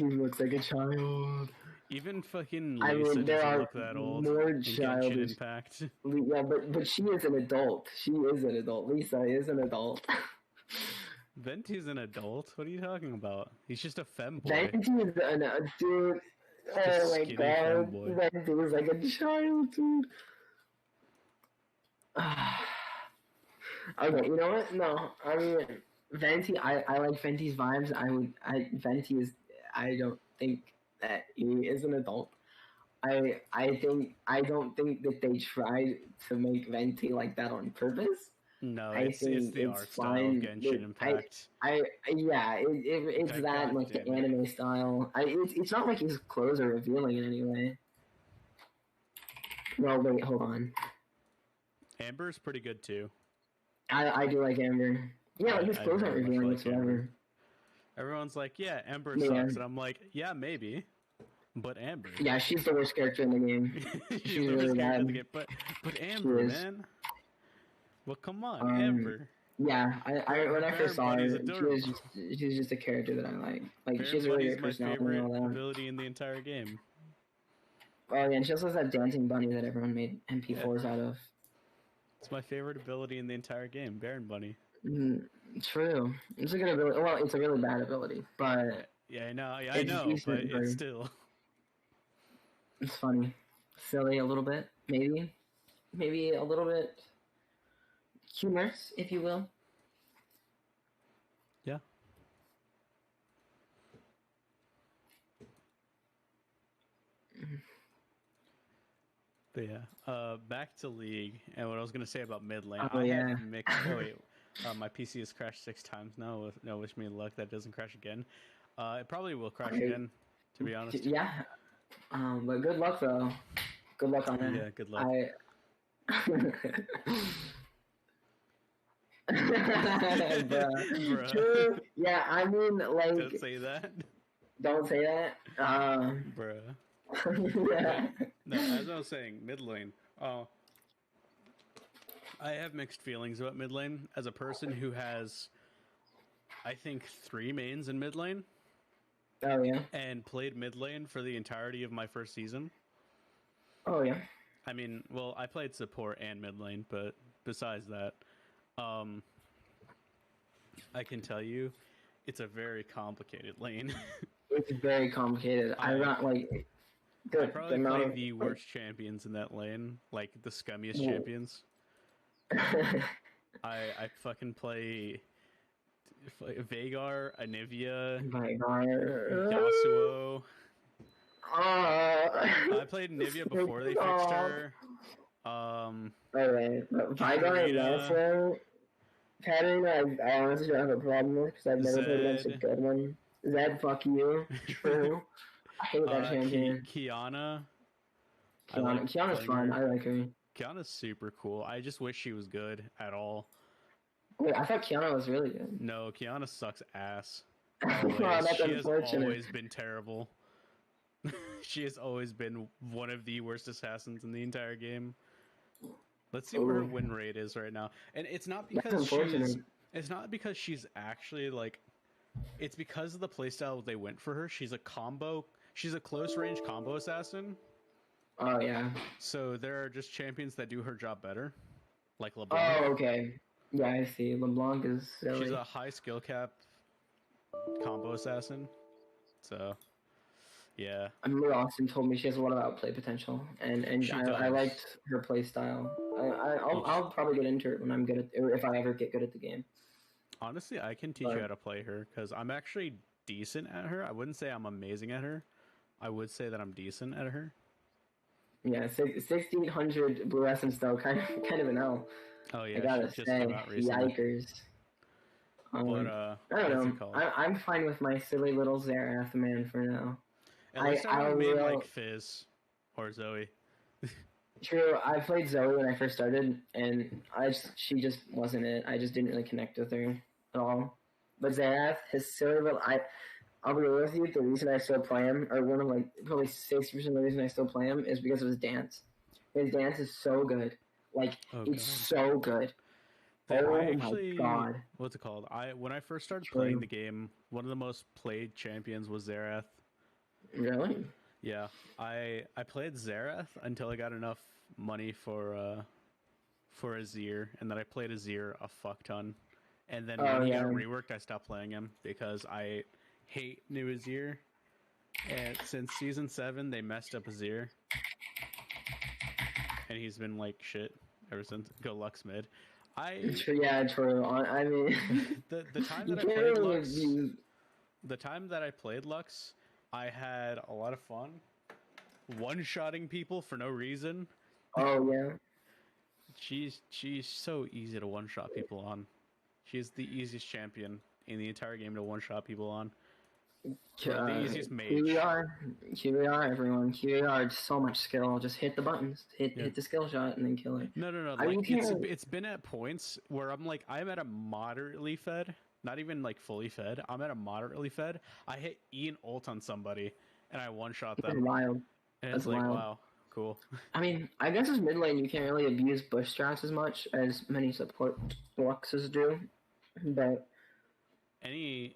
[SPEAKER 2] looks like a child.
[SPEAKER 1] Even fucking Lisa doesn't look that old.
[SPEAKER 2] More childish.
[SPEAKER 1] Impact.
[SPEAKER 2] Yeah, but she is an adult. Lisa is an adult.
[SPEAKER 1] Venti's an adult? What are you talking about? He's just a femboy.
[SPEAKER 2] Venti is an dude. Oh my god, Venti was like a child, dude. Okay, you know what? No, I mean Venti. I like Venti's vibes. Venti is. I don't think that he is an adult. I don't think that they tried to make Venti like that on purpose.
[SPEAKER 1] No,
[SPEAKER 2] I
[SPEAKER 1] it's
[SPEAKER 2] think
[SPEAKER 1] the
[SPEAKER 2] it's
[SPEAKER 1] art style of
[SPEAKER 2] fine.
[SPEAKER 1] Genshin Impact.
[SPEAKER 2] Yeah, it's
[SPEAKER 1] God,
[SPEAKER 2] that
[SPEAKER 1] God
[SPEAKER 2] like the
[SPEAKER 1] damn it.
[SPEAKER 2] anime style. It's not like his clothes are revealing in any way. Well, wait, hold on.
[SPEAKER 1] Amber's pretty good too.
[SPEAKER 2] I do like Amber. Yeah, like his
[SPEAKER 1] I
[SPEAKER 2] clothes aren't
[SPEAKER 1] very much
[SPEAKER 2] revealing
[SPEAKER 1] like Amber.
[SPEAKER 2] whatsoever.
[SPEAKER 1] Everyone's like, yeah, Amber
[SPEAKER 2] Yeah.
[SPEAKER 1] sucks, and I'm like, yeah, maybe, but Amber.
[SPEAKER 2] Yeah, she's the worst character in the game.
[SPEAKER 1] She's the worst character in the game, but Amber, man. Well, come on, Amber.
[SPEAKER 2] Yeah, I when I first saw her,
[SPEAKER 1] adorable.
[SPEAKER 2] she was just a character that I like. Like
[SPEAKER 1] Baron
[SPEAKER 2] she's a really
[SPEAKER 1] Bunny's
[SPEAKER 2] great
[SPEAKER 1] my
[SPEAKER 2] personality
[SPEAKER 1] favorite
[SPEAKER 2] and all that.
[SPEAKER 1] ability in the entire game.
[SPEAKER 2] Oh yeah, and she also has that dancing bunny that everyone made MP4s out of.
[SPEAKER 1] It's my favorite ability in the entire game, Baron Bunny.
[SPEAKER 2] True. It's a good ability. Well, it's a really bad ability, but
[SPEAKER 1] yeah, I know. Yeah, I know, but it's still.
[SPEAKER 2] It's funny, silly a little bit, maybe a little bit humorous, if you will.
[SPEAKER 1] Yeah. But yeah, back to League, and what I was gonna say about mid lane.
[SPEAKER 2] Oh,
[SPEAKER 1] have mixed. Oh wait, my PC has crashed 6 times now. No, wish me luck. That doesn't crash again. It probably will crash again, to be honest.
[SPEAKER 2] Yeah. But good luck though. Good luck on that.
[SPEAKER 1] Yeah, good luck.
[SPEAKER 2] Bruh. True. Yeah, I mean, like.
[SPEAKER 1] Don't say that.
[SPEAKER 2] Don't say that.
[SPEAKER 1] Bruh.
[SPEAKER 2] Yeah.
[SPEAKER 1] No, as I was saying, mid lane. I have mixed feelings about mid lane as a person who has, I think, 3 mains in mid lane.
[SPEAKER 2] Oh yeah.
[SPEAKER 1] And played mid lane for the entirety of my first season.
[SPEAKER 2] Oh yeah.
[SPEAKER 1] I mean, well, I played support and mid lane, but besides that, I can tell you, it's a very complicated lane.
[SPEAKER 2] It's very complicated. I'm not like.
[SPEAKER 1] I probably play the worst champions in that lane, like the scummiest champions. I fucking play Veigar, Anivia, Yasuo. I played Anivia before they fixed her.
[SPEAKER 2] Alright, Veigar and Yasuo. Katarina, I honestly don't have a problem with because I've never played against a good one. Zed, fuck you. True. I hate that champion.
[SPEAKER 1] Kiana's
[SPEAKER 2] fun. I like her.
[SPEAKER 1] Kiana's super cool. I just wish she was good at all.
[SPEAKER 2] Wait, I thought Kiana was really good.
[SPEAKER 1] No, Kiana sucks ass.
[SPEAKER 2] That's
[SPEAKER 1] she
[SPEAKER 2] unfortunate.
[SPEAKER 1] has always been terrible. She has always been one of the worst assassins in the entire game. Let's see what her win rate is right now. And it's not because she's actually like, it's because of the playstyle they went for her. She's a close range combo assassin.
[SPEAKER 2] Oh yeah.
[SPEAKER 1] So there are just champions that do her job better, like LeBlanc.
[SPEAKER 2] Oh okay. Yeah, I see. LeBlanc is silly.
[SPEAKER 1] She's a high skill cap combo assassin. So yeah.
[SPEAKER 2] I remember Austin told me she has a lot of outplay potential, and I liked her play style. I'll probably get into it when I'm good at, or if I ever get good at the game.
[SPEAKER 1] Honestly, I can teach you how to play her because I'm actually decent at her. I wouldn't say I'm amazing at her. I would say that I'm decent at her.
[SPEAKER 2] Yeah, 1600 blue essence though, kind of an L.
[SPEAKER 1] Oh yeah,
[SPEAKER 2] I gotta
[SPEAKER 1] just came out recently.
[SPEAKER 2] Yikers.
[SPEAKER 1] But
[SPEAKER 2] I don't know. I'm fine with my silly little Xerath man for now.
[SPEAKER 1] At least I made like Fizz or Zoe.
[SPEAKER 2] True, I played Zoe when I first started, and she just wasn't it. I just didn't really connect with her at all. But Xerath, his silly little, I'll be real with you, the reason I still play him, or one of like probably 60% of the reason I still play him is because of his dance. His dance is so good. Like, it's so good. My god.
[SPEAKER 1] What's it called? When I first started playing the game, one of the most played champions was Xerath.
[SPEAKER 2] Really?
[SPEAKER 1] Yeah. I played Xerath until I got enough money for Azir, and then I played Azir a fuck ton. And then when he got reworked, I stopped playing him because I hate new Azir. And since Season 7, they messed up Azir. And he's been like shit ever since. Go Lux mid.
[SPEAKER 2] Yeah, true. I mean,
[SPEAKER 1] the time
[SPEAKER 2] you
[SPEAKER 1] that I
[SPEAKER 2] can't
[SPEAKER 1] played
[SPEAKER 2] really
[SPEAKER 1] Lux,
[SPEAKER 2] abuse.
[SPEAKER 1] the time that I played Lux, I had a lot of fun one-shotting people for no reason.
[SPEAKER 2] Oh yeah.
[SPEAKER 1] She's so easy to one-shot people on. She's the easiest champion in the entire game to one-shot people on. Well, the easiest mage.
[SPEAKER 2] QBR, everyone. QBR, so much skill. Just hit the buttons, hit the skill shot, and then kill it.
[SPEAKER 1] No. Like it's been at points where I'm at a moderately fed, not even like fully fed. I'm at a moderately fed. I hit E and ult on somebody, and I one-shot them.
[SPEAKER 2] That's wild.
[SPEAKER 1] And it's like, wow, cool.
[SPEAKER 2] I mean, I guess as mid lane you can't really abuse bush strats as much as many support Luxes do, but
[SPEAKER 1] any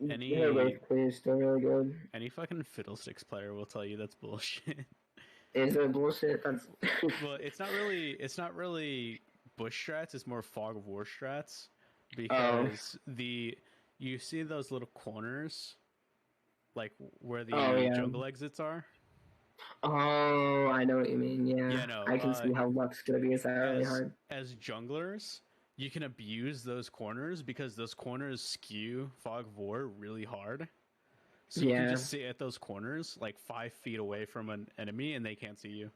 [SPEAKER 2] player still really good.
[SPEAKER 1] Any fucking fiddlesticks player will tell you that's bullshit.
[SPEAKER 2] Is it bullshit? That's
[SPEAKER 1] well, it's not really bush strats. It's more fog of war strats because you see those little corners, like where the jungle exits are.
[SPEAKER 2] Oh, I know what you mean. Yeah,
[SPEAKER 1] no,
[SPEAKER 2] I can see how Lux could abuse that really hard.
[SPEAKER 1] As junglers, you can abuse those corners because those corners skew fog of war really hard. So you can just sit at those corners like 5 feet away from an enemy and they can't see you.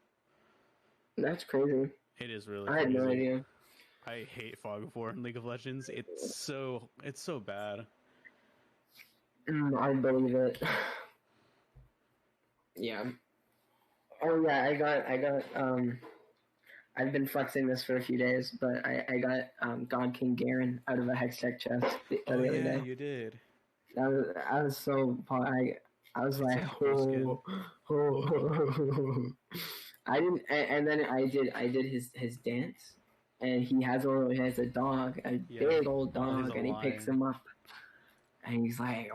[SPEAKER 2] That's crazy.
[SPEAKER 1] It is really
[SPEAKER 2] crazy. I had no idea.
[SPEAKER 1] I hate fog of war in League of Legends. It's so bad.
[SPEAKER 2] I believe it. Yeah. Oh yeah, I got I've been flexing this for a few days, but I got God King Garen out of a Hextech chest the other day.
[SPEAKER 1] You did.
[SPEAKER 2] I was so I was like, oh. I didn't, and then I did his dance, and he has a dog, a big old dog, and he picks him up, and he's like,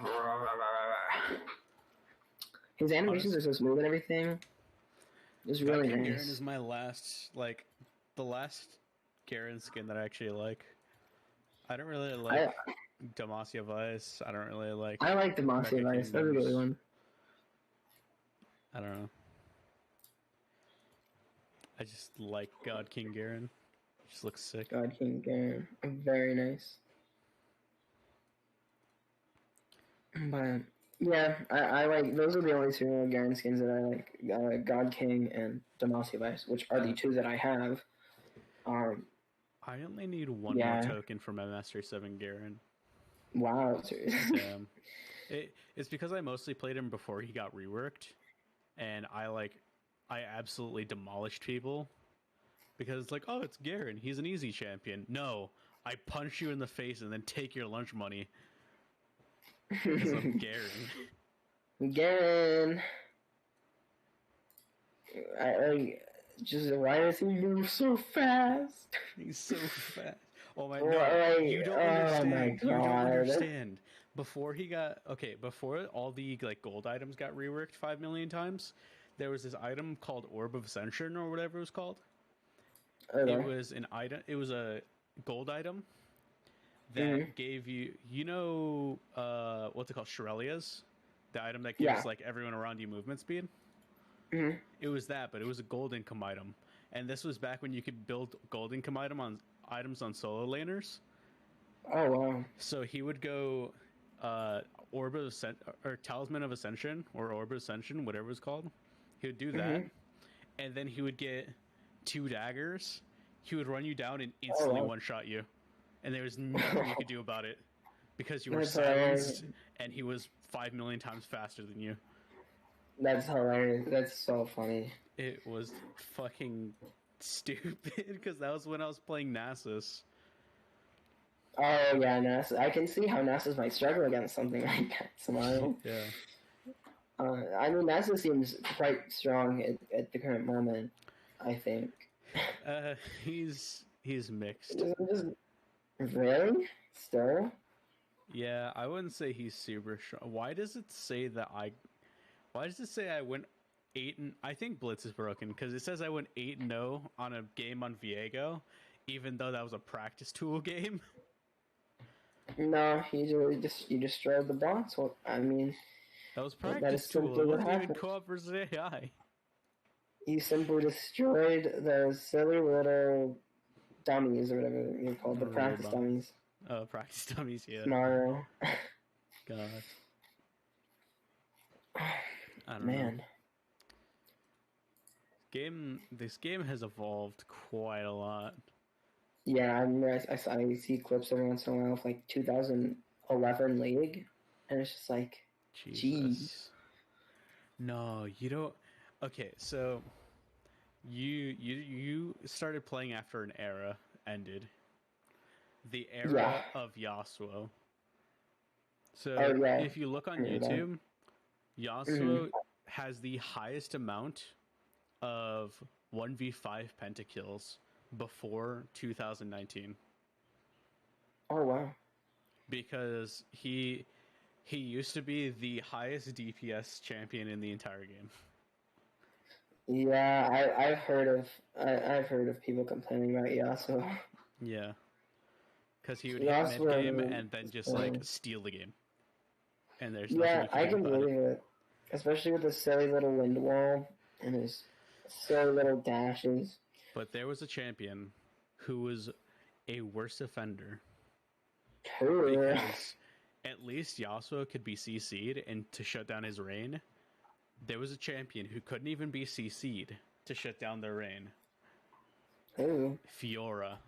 [SPEAKER 2] his animations are so smooth and everything. It's really nice.
[SPEAKER 1] Garen is my the last Garen skin that I actually like. I don't really like Demacia Vice. I don't really like.
[SPEAKER 2] I like Demacia Vice. That's a good one.
[SPEAKER 1] I don't know. I just like God King Garen. He just looks sick.
[SPEAKER 2] God King Garen, very nice. But yeah, I like those are the only two Garen skins that I like. God King and Demacia Vice, which are the two that I have.
[SPEAKER 1] I only need one more token for my Master 7 Garen.
[SPEAKER 2] Wow.
[SPEAKER 1] Damn. It's because I mostly played him before he got reworked, and I absolutely demolished people because it's like, oh, it's Garen. He's an easy champion. No, I punch you in the face and then take your lunch money because I'm Garen.
[SPEAKER 2] Garen. Just why does he move so fast?
[SPEAKER 1] He's so fast. Oh my god! You don't understand.
[SPEAKER 2] My god.
[SPEAKER 1] You don't understand. Before all the gold items got reworked 5 million times, there was this item called Orb of Ascension or whatever it was called. Okay. It was an item. It was a gold item that gave you, what's it called, Shirelias, the item that gives everyone around you movement speed. Mm-hmm. It was that, but it was a gold income item, and this was back when you could build gold income items on solo laners.
[SPEAKER 2] Oh wow!
[SPEAKER 1] So he would go, Orb of or Talisman of Ascension or Orb of Ascension, whatever it's called. He would do that, and then he would get 2 daggers. He would run you down and instantly one-shot you, and there was nothing you could do about it because you were silenced, and he was 5 million times faster than you.
[SPEAKER 2] That's hilarious. That's so funny.
[SPEAKER 1] It was fucking stupid because that was when I was playing Nasus.
[SPEAKER 2] Oh yeah, Nasus. I can see how Nasus might struggle against something like that tomorrow.
[SPEAKER 1] Yeah.
[SPEAKER 2] I mean, Nasus seems quite strong at the current moment, I think.
[SPEAKER 1] He's mixed.
[SPEAKER 2] Really? Still?
[SPEAKER 1] Yeah, I wouldn't say he's super strong. Why does it say I went 8 and I think Blitz is broken because it says I went 8-0 on a game on Viego, even though that was a practice tool game.
[SPEAKER 2] No, you destroyed the bots. Well, I mean,
[SPEAKER 1] that was practice tool. It wasn't even co-op versus AI.
[SPEAKER 2] You simply destroyed the silly little dummies or whatever you're called, the practice dummies.
[SPEAKER 1] Oh, practice dummies, yeah.
[SPEAKER 2] Mario.
[SPEAKER 1] God. I don't
[SPEAKER 2] Man.
[SPEAKER 1] know. This game has evolved quite a lot.
[SPEAKER 2] Yeah, I remember I see clips every once in a while of like 2011 League, and it's just like,
[SPEAKER 1] Jesus. No, you don't. Okay, so you started playing after an era ended. The era of Yasuo. So if you look on YouTube, Yasuo has the highest amount of 1v5 pentakills before 2019.
[SPEAKER 2] Oh wow.
[SPEAKER 1] Because he used to be the highest DPS champion in the entire game.
[SPEAKER 2] Yeah, I've heard of people complaining about Yasuo.
[SPEAKER 1] Yeah. Because he would hit mid game and then just like steal the game. And there's nothing you can do
[SPEAKER 2] I can
[SPEAKER 1] about
[SPEAKER 2] believe it. Especially with his silly little wind wall and his silly little dashes.
[SPEAKER 1] But there was a champion who was a worse offender. Because at least Yasuo could be CC'd and to shut down his reign. There was a champion who couldn't even be CC'd to shut down their reign.
[SPEAKER 2] Who?
[SPEAKER 1] Fiora.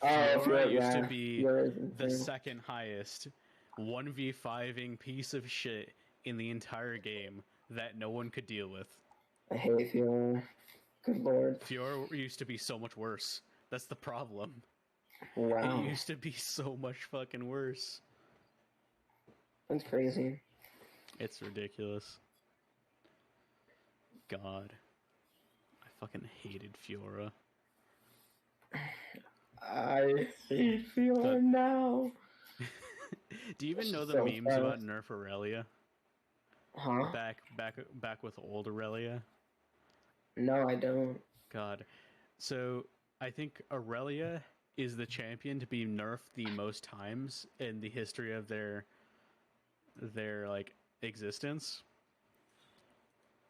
[SPEAKER 2] Oh,
[SPEAKER 1] Fiora used to be the second highest 1v5ing piece of shit in the entire game that no one could deal with.
[SPEAKER 2] I hate Fiora. Good lord.
[SPEAKER 1] Fiora used to be so much worse. That's the problem.
[SPEAKER 2] Wow.
[SPEAKER 1] It used to be so much fucking worse.
[SPEAKER 2] That's crazy.
[SPEAKER 1] It's ridiculous. God. I fucking hated Fiora.
[SPEAKER 2] I hate Fiora now.
[SPEAKER 1] Do you even know the memes about Nerf Aurelia?
[SPEAKER 2] Huh?
[SPEAKER 1] Back with old Aurelia?
[SPEAKER 2] No, I don't.
[SPEAKER 1] God. So, I think Aurelia is the champion to be nerfed the most times in the history of their like existence.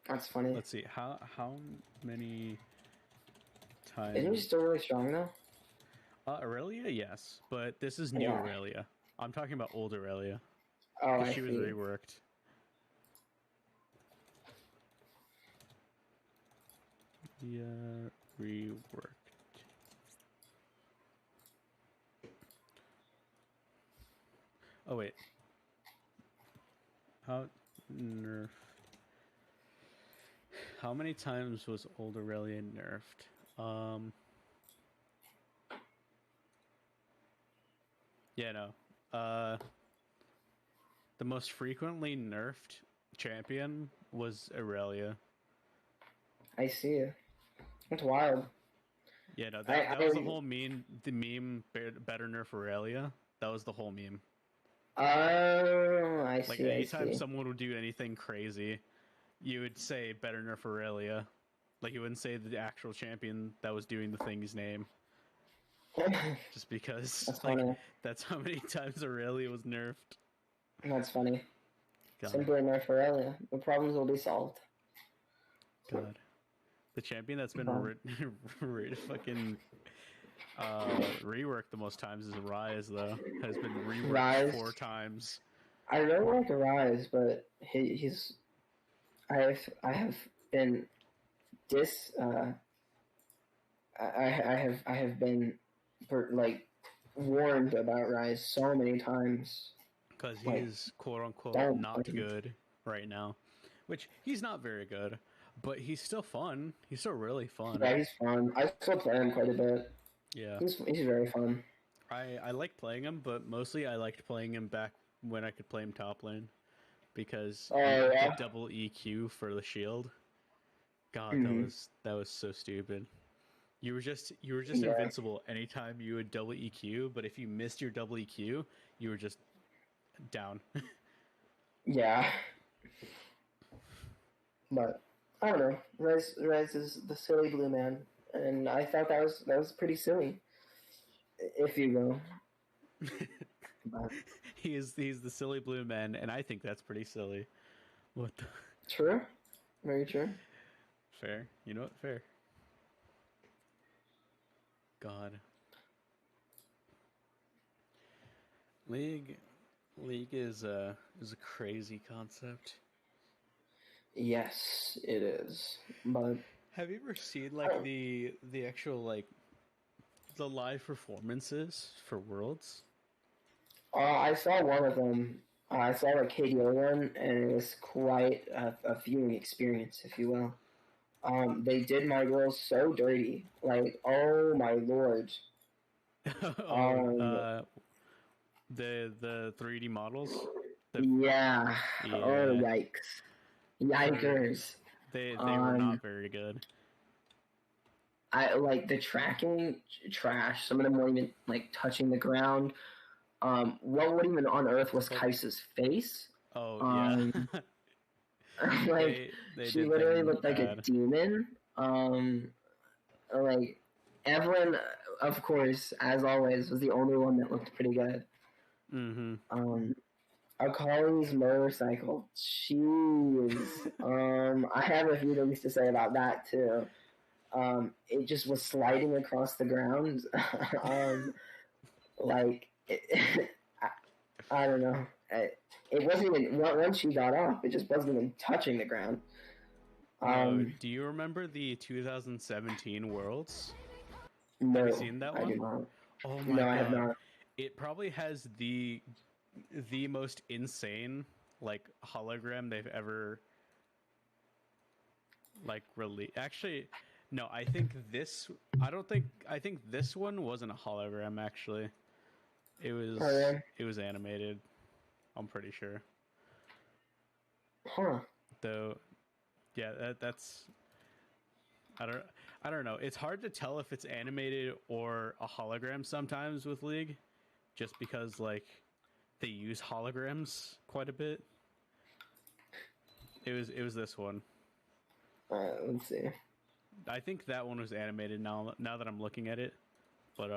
[SPEAKER 2] That's funny.
[SPEAKER 1] Let's see. How many times?
[SPEAKER 2] Isn't he still really strong though?
[SPEAKER 1] Aurelia, yes, but this is new Aurelia. I'm talking about old Aurelia.
[SPEAKER 2] Oh,
[SPEAKER 1] she was reworked. Yeah, reworked. Oh wait. How many times was old Aurelia nerfed? Yeah, no. The most frequently nerfed champion was Aurelia.
[SPEAKER 2] I see. That's wild.
[SPEAKER 1] Yeah, no, that was the whole meme. The meme, better nerf Aurelia. That was the whole meme.
[SPEAKER 2] Oh, I see.
[SPEAKER 1] Like anytime someone would do anything crazy, you would say better nerf Aurelia. Like you wouldn't say the actual champion that was doing the thing's name. Just because that's how many times Aurelia was nerfed.
[SPEAKER 2] That's funny.
[SPEAKER 1] God.
[SPEAKER 2] Simply nerf Aurelia. The problems will be solved.
[SPEAKER 1] God. The champion that's been fucking reworked the most times is Rise, though. Has been reworked 4 times.
[SPEAKER 2] I really like Rise, but he's. I have been I have been warned about Rise so many times.
[SPEAKER 1] Because he's quote unquote not good right now, which he's not very good. But he's still fun. He's still really fun.
[SPEAKER 2] Yeah, he's fun. I still play him quite a bit.
[SPEAKER 1] Yeah.
[SPEAKER 2] He's very fun.
[SPEAKER 1] I like playing him, but mostly I liked playing him back when I could play him top lane. Because you get double EQ for the shield. God, that was so stupid. You were just invincible anytime you would double EQ, but if you missed your double EQ, you were just down.
[SPEAKER 2] Yeah. But I don't know. Rez is the silly blue man, and I thought that was pretty silly. If you go,
[SPEAKER 1] he's the silly blue man, and I think that's pretty silly. What?
[SPEAKER 2] True, very true.
[SPEAKER 1] Fair, you know what? Fair. God, League is a crazy concept.
[SPEAKER 2] Yes, it is. But
[SPEAKER 1] have you ever seen like the actual like the live performances for Worlds?
[SPEAKER 2] I saw one of them. I saw a KDO one, and it was quite a viewing experience, if you will. They did my girls so dirty. Like, oh my lord.
[SPEAKER 1] The 3D models.
[SPEAKER 2] Yeah. Oh yikes! Yikers!
[SPEAKER 1] They were not very good.
[SPEAKER 2] I like the tracking trash. Some of them weren't even like touching the ground. What even on earth was Kaisa's face?
[SPEAKER 1] Oh yeah.
[SPEAKER 2] Like she literally looked like a demon. Like Evelyn, of course, as always, was the only one that looked pretty good.
[SPEAKER 1] Mm-hmm.
[SPEAKER 2] Akali's motorcycle. Jeez. I have a few things to say about that too. It just was sliding across the ground. Like I don't know. It wasn't even once she got off. It just wasn't even touching the ground.
[SPEAKER 1] Do you remember the 2017 Worlds?
[SPEAKER 2] No,
[SPEAKER 1] have you seen that one?
[SPEAKER 2] I do not.
[SPEAKER 1] Oh my god!
[SPEAKER 2] I have not.
[SPEAKER 1] It probably has the most insane like hologram they've ever like released. Actually, no. I think this one wasn't a hologram. Actually, it was animated. I'm pretty sure.
[SPEAKER 2] Huh.
[SPEAKER 1] Though, yeah, that's. I don't know. It's hard to tell if it's animated or a hologram sometimes with League, just because like they use holograms quite a bit. It was this one.
[SPEAKER 2] Let's see.
[SPEAKER 1] I think that one was animated now that I'm looking at it, but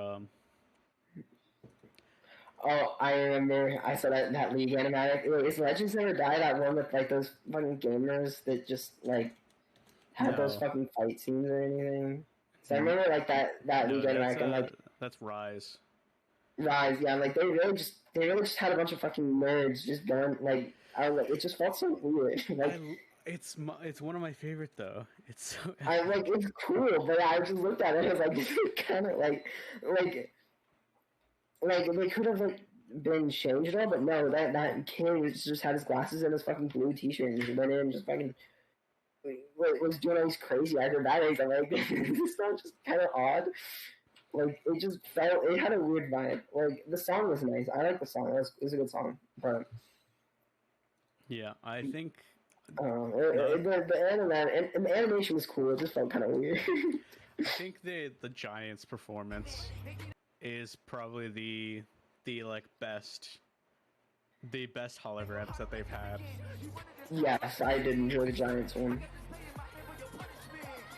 [SPEAKER 2] Oh, I remember. I saw that League animatic. Wait, is Legends Never Die that one with like those fucking gamers that just like had those fucking fight scenes or anything? So I remember like that League animatic. I'm like,
[SPEAKER 1] that's Rise.
[SPEAKER 2] Rise, yeah. Like they really just had a bunch of fucking nerds just going like. I was like, it just felt so weird. Like
[SPEAKER 1] it's one of my favorite though. It's so.
[SPEAKER 2] I like it's cool, but I just looked at it and I was like, this is kind of like they could have like been changed all, but no, that kid just had his glasses and his fucking blue t-shirt and just went in and just fucking was doing all these crazy acrobatics. I'm like, this sounds just kind of odd. Like it just it had a weird vibe. Like the song was nice. I like the song. It was a good song, but
[SPEAKER 1] yeah, I think
[SPEAKER 2] the animation was cool. It just felt kind of weird.
[SPEAKER 1] I think the Giants' performance is probably the like best holograms that they've had.
[SPEAKER 2] Yes, I did enjoy the Giants one.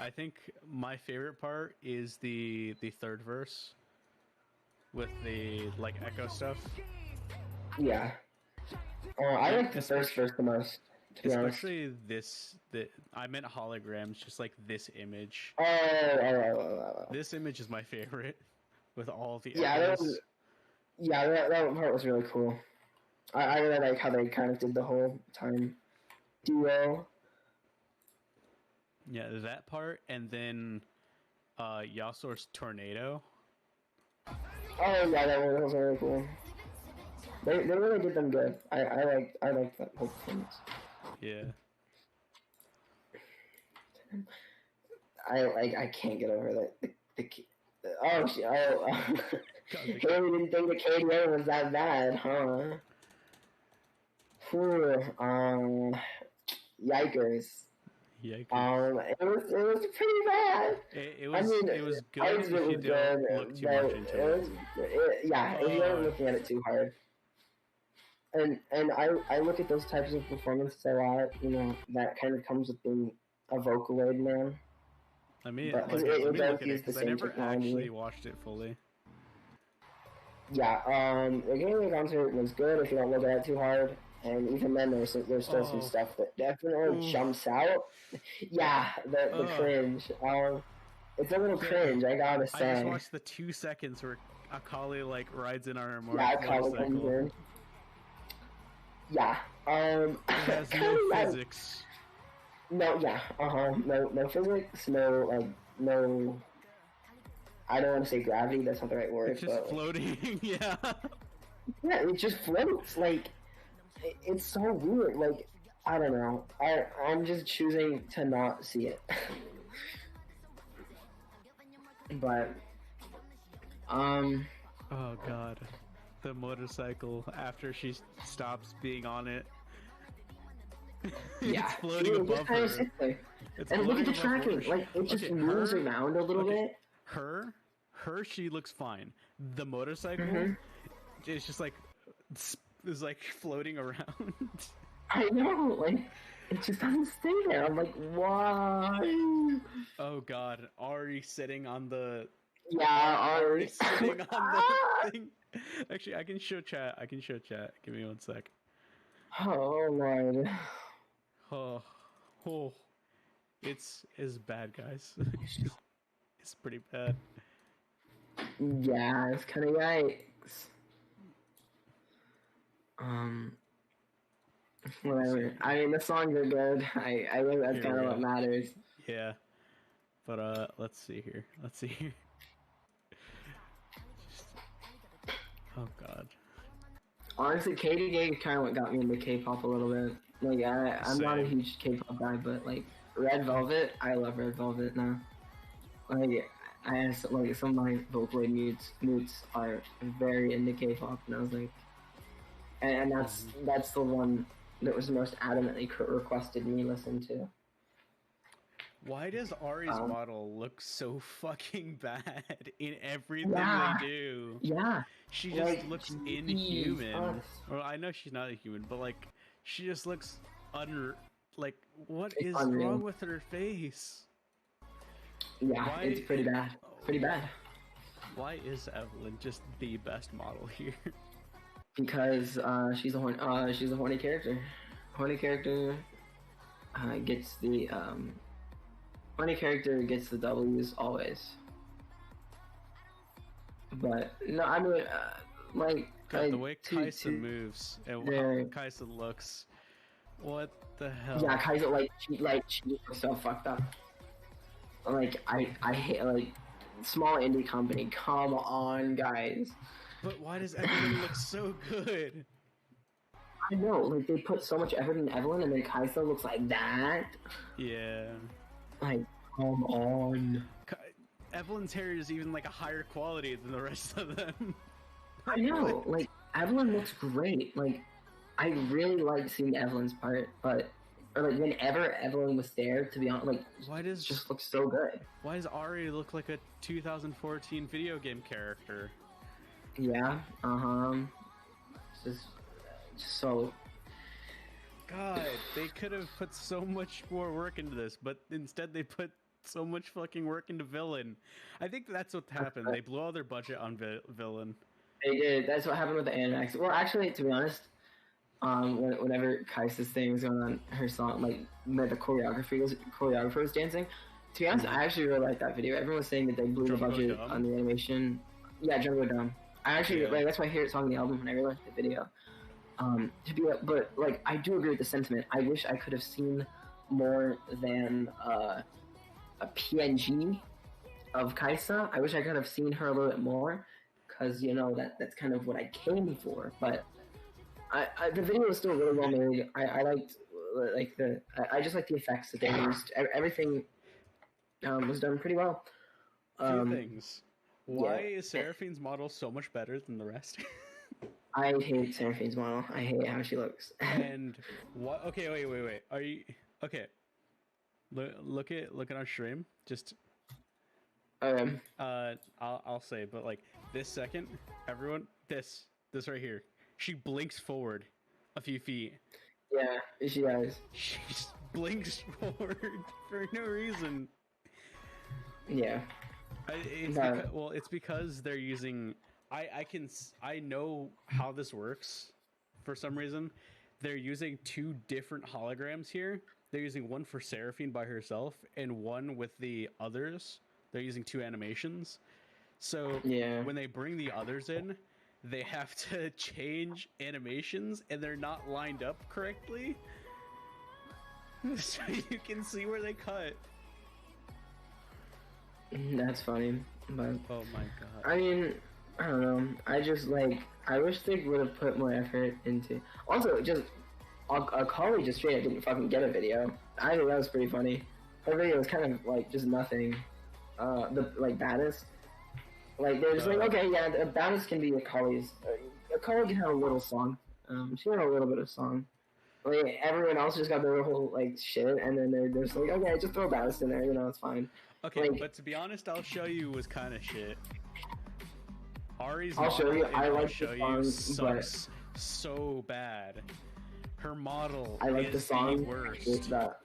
[SPEAKER 1] I think my favorite part is the third verse with the like echo stuff.
[SPEAKER 2] Yeah. I like the first verse the most.
[SPEAKER 1] Especially I meant holograms, just like this image. This image is my favorite with all the echoes.
[SPEAKER 2] That part was really cool. I really like how they kind of did the whole time duo.
[SPEAKER 1] Yeah, that part, and then Yasor's tornado.
[SPEAKER 2] Oh yeah, that one was really cool. They really did them good. I liked that whole performance.
[SPEAKER 1] Yeah.
[SPEAKER 2] I can't get over that. Haley didn't think the KDO was that bad, huh? Yikers.
[SPEAKER 1] Yikers.
[SPEAKER 2] It was pretty bad.
[SPEAKER 1] It was good if you don't look too much into it.
[SPEAKER 2] If you're looking at it too hard. And I look at those types of performances a lot, you know, that kind of comes with being a Vocaloid man.
[SPEAKER 1] I mean, it does use the same technology. Actually watched it fully.
[SPEAKER 2] Yeah, the Gateway concert was good if you don't look at it too hard, and even then there's still some stuff that definitely jumps out. Yeah, the cringe. It's a little cringe, I gotta say.
[SPEAKER 1] I just watched the 2 seconds where Akali like rides in on her
[SPEAKER 2] Akali comes
[SPEAKER 1] motorcycle.
[SPEAKER 2] in. Yeah.
[SPEAKER 1] It has no physics.
[SPEAKER 2] No, yeah, no physics, no. I don't want to say gravity. That's not the right word.
[SPEAKER 1] It's just
[SPEAKER 2] but,
[SPEAKER 1] floating. Yeah.
[SPEAKER 2] Yeah, it just floats. Like, it's so weird. Like, I don't know. I'm just choosing to not see it. But,
[SPEAKER 1] Oh god, the motorcycle after she stops being on it.
[SPEAKER 2] Yeah,
[SPEAKER 1] it's floating above her.
[SPEAKER 2] And look at the tracking. Like, it just moves around a little bit.
[SPEAKER 1] Her, she looks fine. The motorcycle is just like is like floating around.
[SPEAKER 2] I know, like it just doesn't stay there. I'm like, why?
[SPEAKER 1] Oh god, Ari sitting on the
[SPEAKER 2] Ari
[SPEAKER 1] sitting on the thing. Actually, I can show chat. Give me one sec.
[SPEAKER 2] Oh Lord.
[SPEAKER 1] Oh, it's bad, guys. It's pretty bad.
[SPEAKER 2] Yeah, it's kind of yikes. Whatever. I mean, the songs are good. I think that's kind of what matters.
[SPEAKER 1] Yeah. But let's see here. Oh god.
[SPEAKER 2] Honestly, KDA kind of what got me into K-pop a little bit. Like, I'm not a huge K-pop guy, but like Red Velvet, I love Red Velvet now. Like, like some of my Vocaloid mutes are very into K-pop, and I was like, and that's the one that was most adamantly requested me listen to.
[SPEAKER 1] Why does Ari's model look so fucking bad in everything they do?
[SPEAKER 2] Yeah.
[SPEAKER 1] She just looks inhuman. Well, I know she's not a human, but like, she just looks like, what is wrong with her face?
[SPEAKER 2] Yeah, it's pretty bad. Pretty bad.
[SPEAKER 1] Why is Evelyn just the best model here?
[SPEAKER 2] Because she's a horny character. Horny character gets the W's always. But no, I mean, like
[SPEAKER 1] God, the way Kaisa moves and how Kaisa looks, what the hell?
[SPEAKER 2] Yeah, Kaisa she looks so fucked up. Like I hate like small indie company. Come on, guys.
[SPEAKER 1] But why does Evelyn look so good?
[SPEAKER 2] I know, like they put so much effort in Evelyn, and then Kaisa looks like that.
[SPEAKER 1] Yeah.
[SPEAKER 2] Like, come on.
[SPEAKER 1] Evelyn's hair is even like a higher quality than the rest of them.
[SPEAKER 2] I know, like Evelyn looks great. Like, I really like seeing Evelyn's part, but or like whenever Evelyn was there, to be honest, like
[SPEAKER 1] why does
[SPEAKER 2] just look so good.
[SPEAKER 1] Why does Ari look like a 2014 video game character?
[SPEAKER 2] Yeah, just so.
[SPEAKER 1] God, they could have put so much more work into this, but instead they put so much fucking work into Villain. I think that's what happened. They blew all their budget on Villain.
[SPEAKER 2] They did. That's what happened with the Animax. Well, actually, to be honest, whenever Kaisa's thing was going on, her song, like the choreographer was dancing. To be honest, I actually really liked that video. Everyone was saying that they blew the budget on the animation. Yeah, Jungle Dumb. I actually like that's my favorite song on the album, and I really liked the video. But like I do agree with the sentiment. I wish I could have seen more than a PNG of Kaisa. I wish I could have seen her a little bit more, because you know that's kind of what I came for. But the video was still really well made. I liked I just like the effects that they used. Everything was done pretty well.
[SPEAKER 1] Two things. Why is Seraphine's model so much better than the rest?
[SPEAKER 2] I hate Seraphine's model. I hate how she looks.
[SPEAKER 1] And what? Okay, wait. Are you okay? Look at our stream. Just I'll say, but like this second, everyone, this right here. She blinks forward a few feet.
[SPEAKER 2] Yeah, she does.
[SPEAKER 1] She just blinks forward for no reason.
[SPEAKER 2] Yeah.
[SPEAKER 1] It's because they're using. I know how this works. For some reason, they're using two different holograms here. They're using one for Seraphine by herself and one with the others. They're using two animations. So
[SPEAKER 2] Yeah.
[SPEAKER 1] when they bring the others in, they have to change animations, and they're not lined up correctly. So you can see where they cut.
[SPEAKER 2] That's funny, but
[SPEAKER 1] Oh my god.
[SPEAKER 2] I mean, I don't know. I just like I wish they would have put more effort into. Also, just a colleague just straight up didn't fucking get a video. I think that was pretty funny. Her video was kind of like just nothing. The like baddest. Like they're just like, okay, yeah, the baddest can be a colleague's. A colleague can have a little song. She had a little bit of song. Like everyone else just got their whole like shit, and then they're just like, okay, just throw baddest in there, it's fine.
[SPEAKER 1] Okay,
[SPEAKER 2] like,
[SPEAKER 1] but to be honest, I'll show you was kind of shit. Ari's
[SPEAKER 2] I'll show you. I like
[SPEAKER 1] show
[SPEAKER 2] the song,
[SPEAKER 1] you sucks so bad. Her model
[SPEAKER 2] I like
[SPEAKER 1] is
[SPEAKER 2] the song.
[SPEAKER 1] the worst.
[SPEAKER 2] That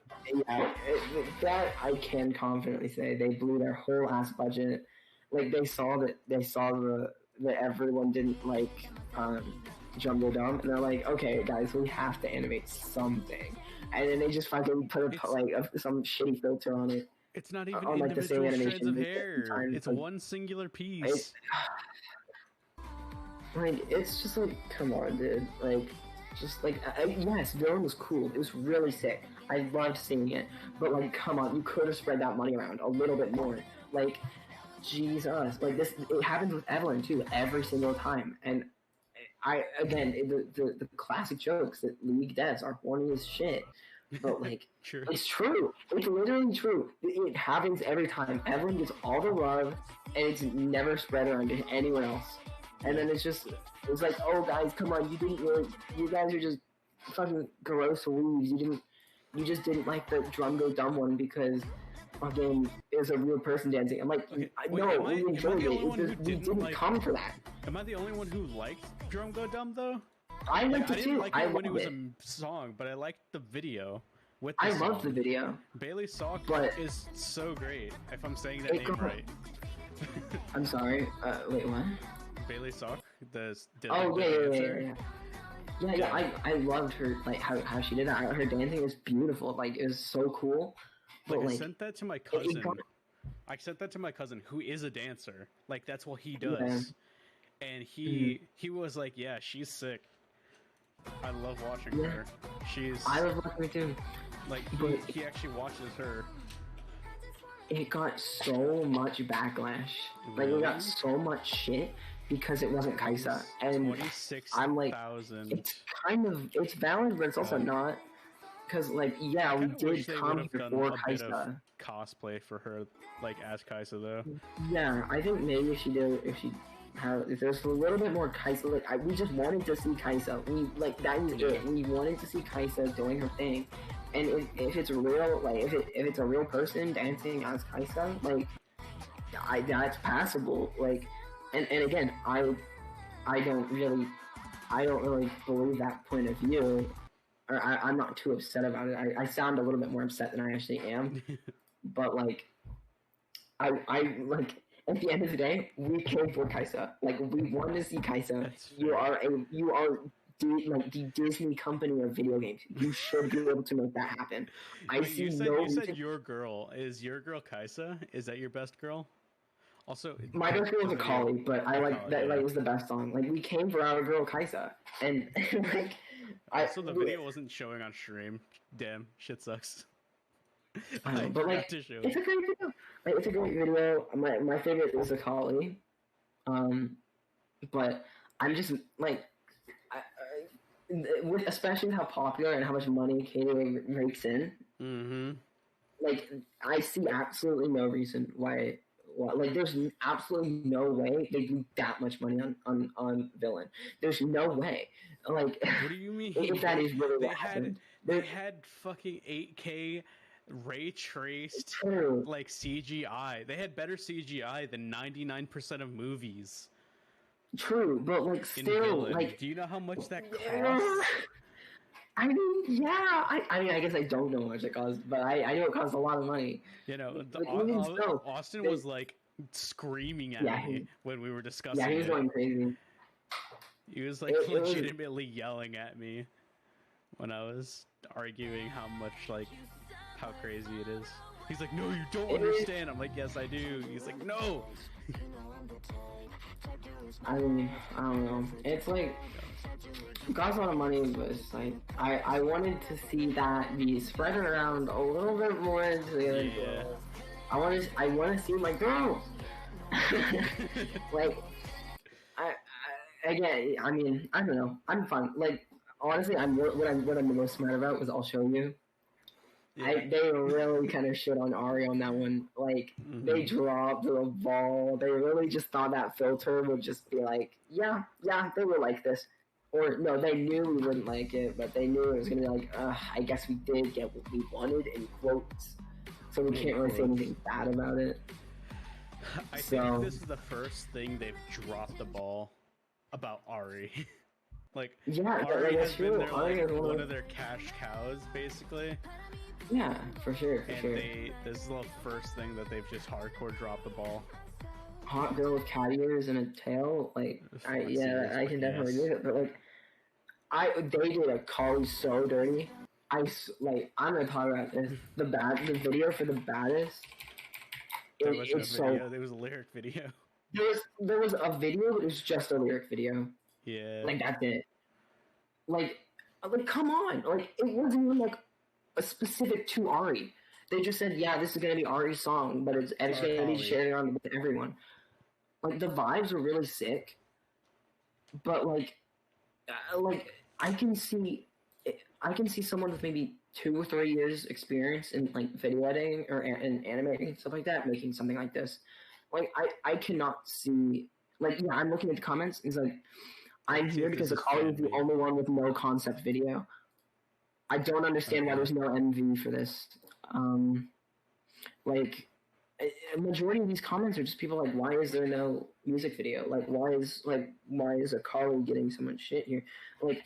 [SPEAKER 2] I can confidently say they blew their whole ass budget. Like they saw that everyone didn't like Jumbo Dumb, and they're like, okay, guys, we have to animate something, and then they just fucking put some shitty filter on it.
[SPEAKER 1] It's not even
[SPEAKER 2] on, like,
[SPEAKER 1] individual
[SPEAKER 2] the same
[SPEAKER 1] strands of
[SPEAKER 2] animation.
[SPEAKER 1] hair. It's one singular piece.
[SPEAKER 2] It's just like, come on, dude. Like, just like, yes, Villain was cool. It was really sick. I loved seeing it. But like, come on, you could have spread that money around a little bit more. Like, Jesus. Like this, it happens with Evelyn too, every single time. And the classic jokes that League devs are horny as shit. But like,
[SPEAKER 1] True.
[SPEAKER 2] It's true. It's literally true. It happens every time. Evelyn gets all the love, and it's never spread around to anyone else. And then it's like, oh guys, come on, you guys are just fucking gross weaves. You just didn't like the Drum Go Dumb one because fucking it was a real person dancing. I'm like,
[SPEAKER 1] okay,
[SPEAKER 2] no, we enjoyed it. We didn't come for that.
[SPEAKER 1] Am I the only one who liked Drum Go Dumb though?
[SPEAKER 2] I liked it too.
[SPEAKER 1] I didn't like it when it was a song, but I liked the video.
[SPEAKER 2] I loved the video.
[SPEAKER 1] Bailey Sock is so great. If I'm saying that name right.
[SPEAKER 2] I'm sorry. Wait, what?
[SPEAKER 1] Bailey Sock,
[SPEAKER 2] yeah. I loved her, like how she did that. Her dancing was beautiful. Like it was so cool.
[SPEAKER 1] But I sent that to my cousin. I sent that to my cousin, who is a dancer. Like that's what he does. Yeah. And he was like, "Yeah, she's sick. I love watching her. I
[SPEAKER 2] love watching her too."
[SPEAKER 1] Like he actually watches her.
[SPEAKER 2] It got so much backlash. Really? Like it got so much shit because it wasn't Kaisa. And I'm like, it's valid, but it's also not. Because like, yeah, we did come before Kaisa.
[SPEAKER 1] Cosplay for her, like as Kaisa though.
[SPEAKER 2] Yeah, I think maybe if there's a little bit more Kaisa, like we just wanted to see Kaisa. That was it. We wanted to see Kaisa doing her thing. And if it's real, like if it's a real person dancing as Kaisa, like that's passable. Like, and again, I don't really believe that point of view, or I'm not too upset about it. I sound a little bit more upset than I actually am, but like, I like at the end of the day, we came for Kaisa. Like we wanted to see Kaisa. You are like the Disney company of video games. You should be able to make that happen.
[SPEAKER 1] You said your girl. Is your girl Kaisa? Is that your best girl? Also,
[SPEAKER 2] my best girl was a collie, but I like that. Like, was the best song. Like we came for our girl Kaisa, and like.
[SPEAKER 1] So the video wasn't showing on stream. Damn, shit sucks.
[SPEAKER 2] But like, it's a great video. Like, it's a great video. My favorite is a collie. But I'm just like. Especially how popular and how much money Katie rakes in.
[SPEAKER 1] Mm-hmm.
[SPEAKER 2] Like, I see absolutely no reason why. Like, there's absolutely no way they do that much money on Villain. There's no way. Like,
[SPEAKER 1] what do you mean?
[SPEAKER 2] If that is really what happened.
[SPEAKER 1] They had fucking 8K ray traced like CGI. They had better CGI than 99% of movies.
[SPEAKER 2] True, but like still, like,
[SPEAKER 1] do you know how much that costs?
[SPEAKER 2] I mean, yeah. I mean, I guess I don't know how much it costs, but I know it costs a lot of money.
[SPEAKER 1] You know, Austin was like screaming at me when we were discussing.
[SPEAKER 2] Yeah, he was going crazy.
[SPEAKER 1] He was like legitimately yelling at me when I was arguing how crazy it is. He's like, no, you don't understand. I'm like, yes, I do. He's like, no.
[SPEAKER 2] I mean, I don't know. It's like, God's lot of money was like, I wanted to see that be spread around a little bit more into the other girls. I want to see my girls. Like, again, I mean, I don't know. I'm fine. Like, honestly, what I'm the most mad about was I'll show you. Yeah. They really kind of shit on Ari on that one. Like, they dropped the ball. They really just thought that filter would just be like, yeah, they were like this. Or, no, they knew we wouldn't like it, but they knew it was going to be like, I guess we did get what we wanted, in quotes. So we can't really say anything bad about it.
[SPEAKER 1] I think this is the first thing they've dropped the ball about Ari. Like,
[SPEAKER 2] yeah,
[SPEAKER 1] Ari has
[SPEAKER 2] true.
[SPEAKER 1] been their, like, one of their cash cows, basically.
[SPEAKER 2] Yeah, for sure.
[SPEAKER 1] This is the first thing that they've just hardcore dropped the ball.
[SPEAKER 2] Hot girl with cat ears and a tail, like, I can definitely do it. But like, they did a Kali so dirty. I'm gonna talk about this. The video for the baddest.
[SPEAKER 1] There was no video. There was a lyric video.
[SPEAKER 2] There was a video, but it was just a lyric video.
[SPEAKER 1] Yeah.
[SPEAKER 2] Like, that's it. Like, come on. Like, it wasn't even like a specific to Ari. They just said, yeah, this is gonna be Ari's song, but it's gonna be shared around with everyone. Like, the vibes were really sick, but like I can see someone with maybe 2 or 3 years experience in like video editing or in animating and stuff like that making something like this. Like, I cannot see, like, yeah, I'm looking at the comments. It's like, I'm here because Akali is the only one with no concept video. I don't understand why there's no MV for this. Like, a majority of these comments are just people like, why is there no music video? Like, why is Akali getting so much shit here? Like,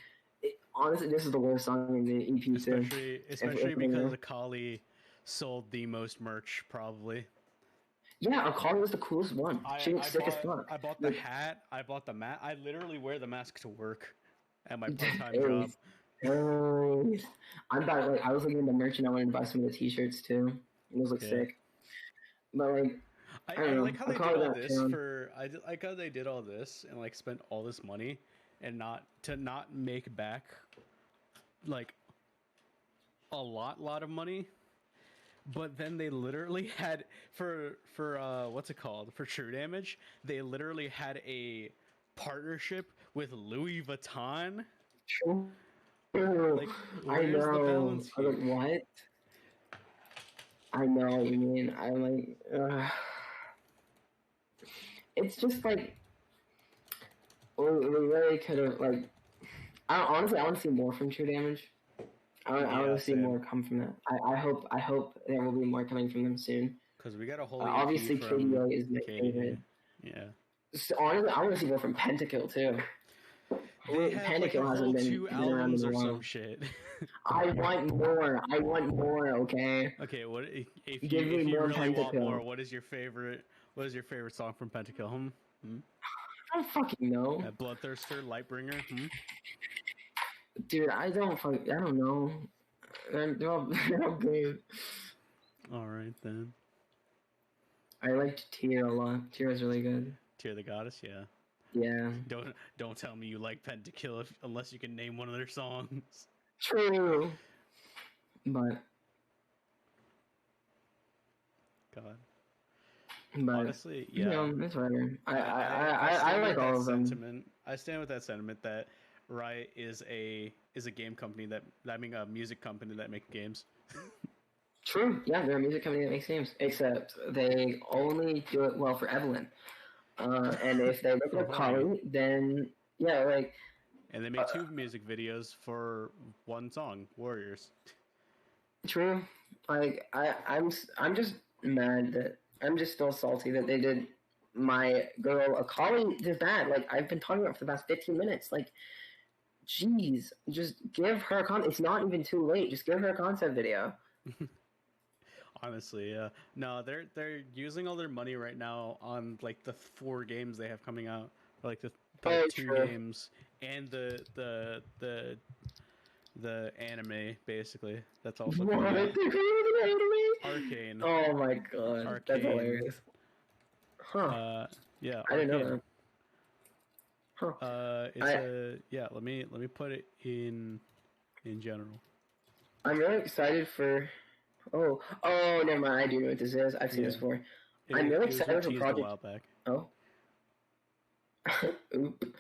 [SPEAKER 2] honestly, this is the worst song in the EP too.
[SPEAKER 1] Especially because Akali sold the most merch, probably.
[SPEAKER 2] Yeah, Akali was the coolest one. She was sick as fuck.
[SPEAKER 1] I bought the hat. I bought the mask. I literally wear the mask to work at my part-time job.
[SPEAKER 2] I was looking at the merch and I wanted to buy some of the t-shirts too. Those look sick. But like,
[SPEAKER 1] I like how they did all this I like how they did all this and like spent all this money and not make back like a lot of money. But then they literally had for what's it called? For True Damage, they literally had a partnership with Louis Vuitton.
[SPEAKER 2] True.
[SPEAKER 1] Like,
[SPEAKER 2] I know. I was like, what? I know what you mean. I'm like, it's just like, we really could have, like, honestly, I want to see more from True Damage. I want to see more come from that. I hope there will be more coming from them soon.
[SPEAKER 1] Because we got a whole
[SPEAKER 2] obviously KDA is my favorite.
[SPEAKER 1] Yeah.
[SPEAKER 2] So, honestly, I want to see more from Pentakill too.
[SPEAKER 1] Pentakill hasn't been around in a while. Some shit.
[SPEAKER 2] I want more. Okay.
[SPEAKER 1] Okay. What if you really want more? What is your favorite song from Pentakill?
[SPEAKER 2] I don't fucking know.
[SPEAKER 1] Bloodthirster, Lightbringer.
[SPEAKER 2] Dude, I don't know. They're all good.
[SPEAKER 1] Alright then.
[SPEAKER 2] I liked Tear a lot. Tear was really good.
[SPEAKER 1] Tear the Goddess, yeah.
[SPEAKER 2] Yeah.
[SPEAKER 1] Don't tell me you like Pentakill unless you can name one of their songs.
[SPEAKER 2] True. But
[SPEAKER 1] honestly, yeah.
[SPEAKER 2] It's whatever. I like all of them.
[SPEAKER 1] I stand with that sentiment that Riot is a game company a music company that makes games.
[SPEAKER 2] True. Yeah, they're a music company that makes games. Except they only do it well for Evelyn. And if they look at Kali, then yeah, like.
[SPEAKER 1] And they make 2 music videos for one song, Warriors.
[SPEAKER 2] True. Like I'm just mad that I'm just still salty that they did my girl Akali did that. Like, I've been talking about it for the past 15 minutes. Like, jeez, just give her it's not even too late. Just give her a concept video.
[SPEAKER 1] Honestly, yeah. No, they're using all their money right now on like the 4 games they have coming out, or, like the 2 games and the the anime, basically. That's also
[SPEAKER 2] What?
[SPEAKER 1] coming out.
[SPEAKER 2] They're coming with an anime?
[SPEAKER 1] Arcane.
[SPEAKER 2] Oh my god,
[SPEAKER 1] Arcane.
[SPEAKER 2] that's hilarious. Huh?
[SPEAKER 1] Yeah,
[SPEAKER 2] I didn't know that.
[SPEAKER 1] Huh? Let me put it in general.
[SPEAKER 2] I'm really excited for. Oh, never mind. I do know what this is. I've seen this before. I'm really excited for Project.
[SPEAKER 1] A while back.
[SPEAKER 2] Oh. Oop.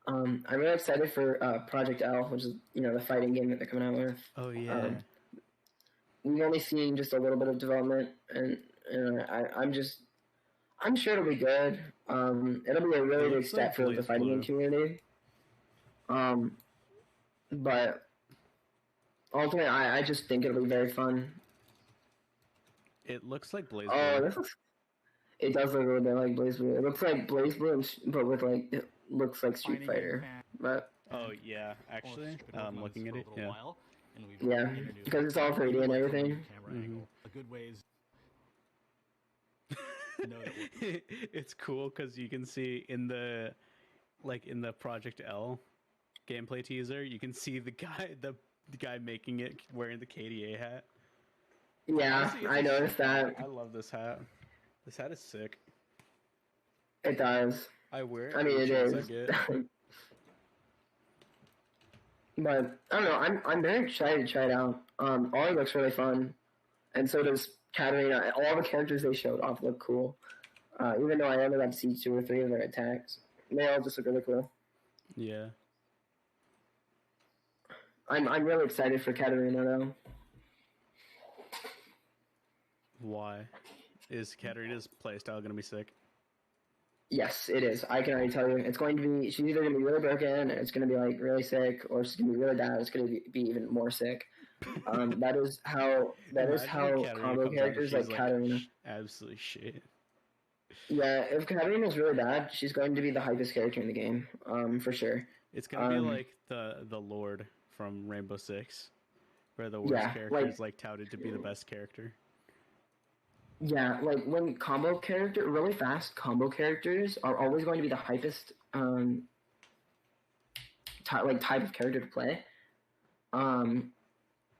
[SPEAKER 2] I'm really excited for Project L, which is the fighting game that they're coming out with.
[SPEAKER 1] Oh yeah.
[SPEAKER 2] We've only seen just a little bit of development, and I'm sure it'll be good. It'll be a really big step for the fighting game community. But ultimately, I just think it'll be very fun.
[SPEAKER 1] It looks like Blaze
[SPEAKER 2] Blue. It does look a little bit like Blaze Blue. It looks like Blaze Blue, but with it looks like Street Fighter. But
[SPEAKER 1] yeah, actually, I'm looking at it. Yeah.
[SPEAKER 2] Yeah, because it's all 3D and everything.
[SPEAKER 3] A good ways.
[SPEAKER 1] It's cool because you can see in the Project L gameplay teaser, you can see the guy making it wearing the KDA hat.
[SPEAKER 2] Yeah, I noticed that.
[SPEAKER 1] I love this hat. This hat is sick.
[SPEAKER 2] It does.
[SPEAKER 1] I wear it.
[SPEAKER 2] I mean, it is. But I don't know. I'm very excited to try it out. Ollie looks really fun, and so does Katarina. All the characters they showed off look cool. Even though I only got to see 2 or 3 of their attacks, they all just look really cool.
[SPEAKER 1] Yeah.
[SPEAKER 2] I'm really excited for Katarina though.
[SPEAKER 1] Why? Is Katarina's playstyle gonna be sick?
[SPEAKER 2] Yes, it is. I can already tell you. It's going to be. She's either going to be really broken, and it's going to be really sick, or she's going to be really bad. It's going to be even more sick. That is how combo characters like Katarina.
[SPEAKER 1] Absolutely shit.
[SPEAKER 2] Yeah, if Katarina is really bad, she's going to be the hypest character in the game, for sure.
[SPEAKER 1] It's going to be like the Lord from Rainbow Six, where the worst character is touted to be the best character.
[SPEAKER 2] Yeah, when really fast combo characters are always going to be the hypest type of character to play.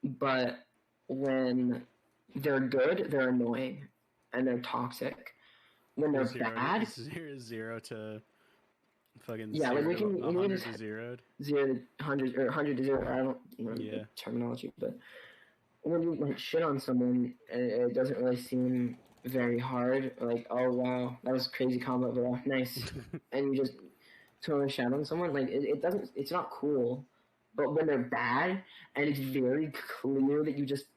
[SPEAKER 2] But when they're good, they're annoying and they're toxic. When they're bad,
[SPEAKER 1] 0 to fucking
[SPEAKER 2] we can
[SPEAKER 1] just 0
[SPEAKER 2] to 100 or 100 to 0. I don't know the terminology, but when you shit on someone, it doesn't really seem very hard. Oh wow, that was crazy combo, bro. Nice. And you just totally shit on someone. It doesn't. It's not cool. But when they're bad, and it's very clear that you just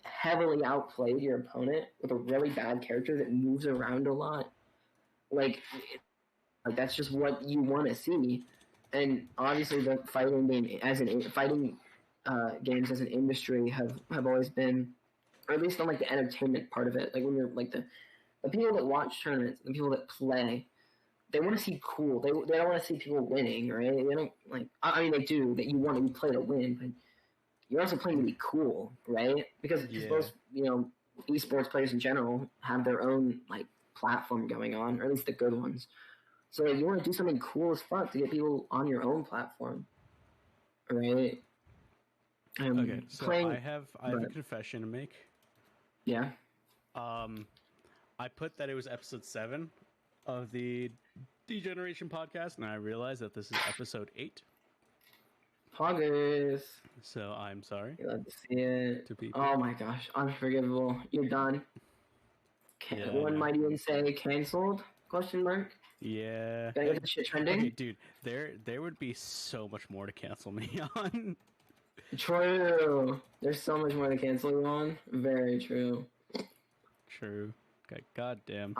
[SPEAKER 2] heavily outplayed your opponent with a really bad character that moves around a lot, that's just what you want to see. And obviously, the fighting game games as an industry have always been, or at least on the entertainment part of it. When you're the people that watch tournaments, the people that play, they want to see cool. They don't want to see people winning, right? They don't I mean, they do. That you want to play to win, but you're also playing to be cool, right? Because most esports players in general have their own platform going on, or at least the good ones. So you want to do something cool as fuck to get people on your own platform, right?
[SPEAKER 1] Okay, so I have a confession to make.
[SPEAKER 2] Yeah.
[SPEAKER 1] I put that it was episode 7 of the Degeneration podcast, and I realized that this is episode 8.
[SPEAKER 2] Poggers.
[SPEAKER 1] So I'm sorry.
[SPEAKER 2] You love to see it. Oh my gosh, unforgivable. You're done. One might even say canceled? Question mark.
[SPEAKER 1] Yeah.
[SPEAKER 2] Gotta get the shit trending.
[SPEAKER 1] Okay, dude, there would be so much more to cancel me on.
[SPEAKER 2] True. There's so much more to cancel you on. Very true.
[SPEAKER 1] True. Okay, goddamn.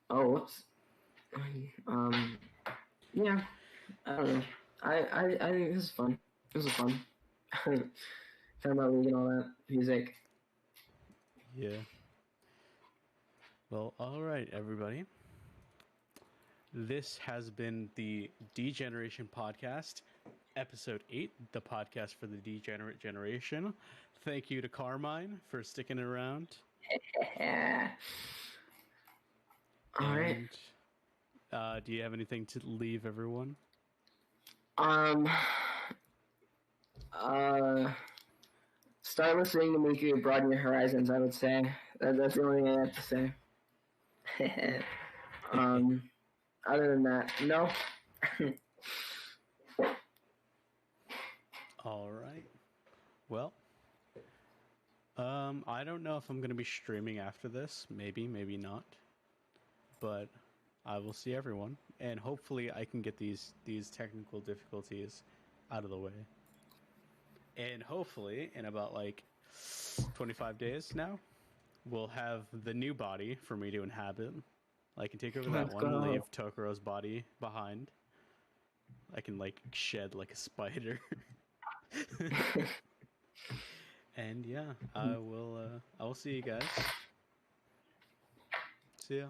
[SPEAKER 2] Whoops. Yeah. I don't know. I think this is fun. This is fun. Talking about League and all that music.
[SPEAKER 1] Yeah. Well, alright, everybody. This has been the Degeneration Podcast, Episode 8, the podcast for the Degenerate Generation. Thank you to Karmine for sticking around.
[SPEAKER 2] Alright.
[SPEAKER 1] Do you have anything to leave everyone?
[SPEAKER 2] Um. Start listening to Miku, broaden your horizons. I would say that's the only thing I have to say. Other than that, no.
[SPEAKER 1] All right. Well, I don't know if I'm gonna be streaming after this. Maybe, maybe not. But I will see everyone, and hopefully I can get these technical difficulties out of the way. And hopefully, in about like 25 days now, we'll have the new body for me to inhabit. I can take over that one, leave Tokoro's body behind. I can like shed like a spider. And yeah, I will see you guys. See ya.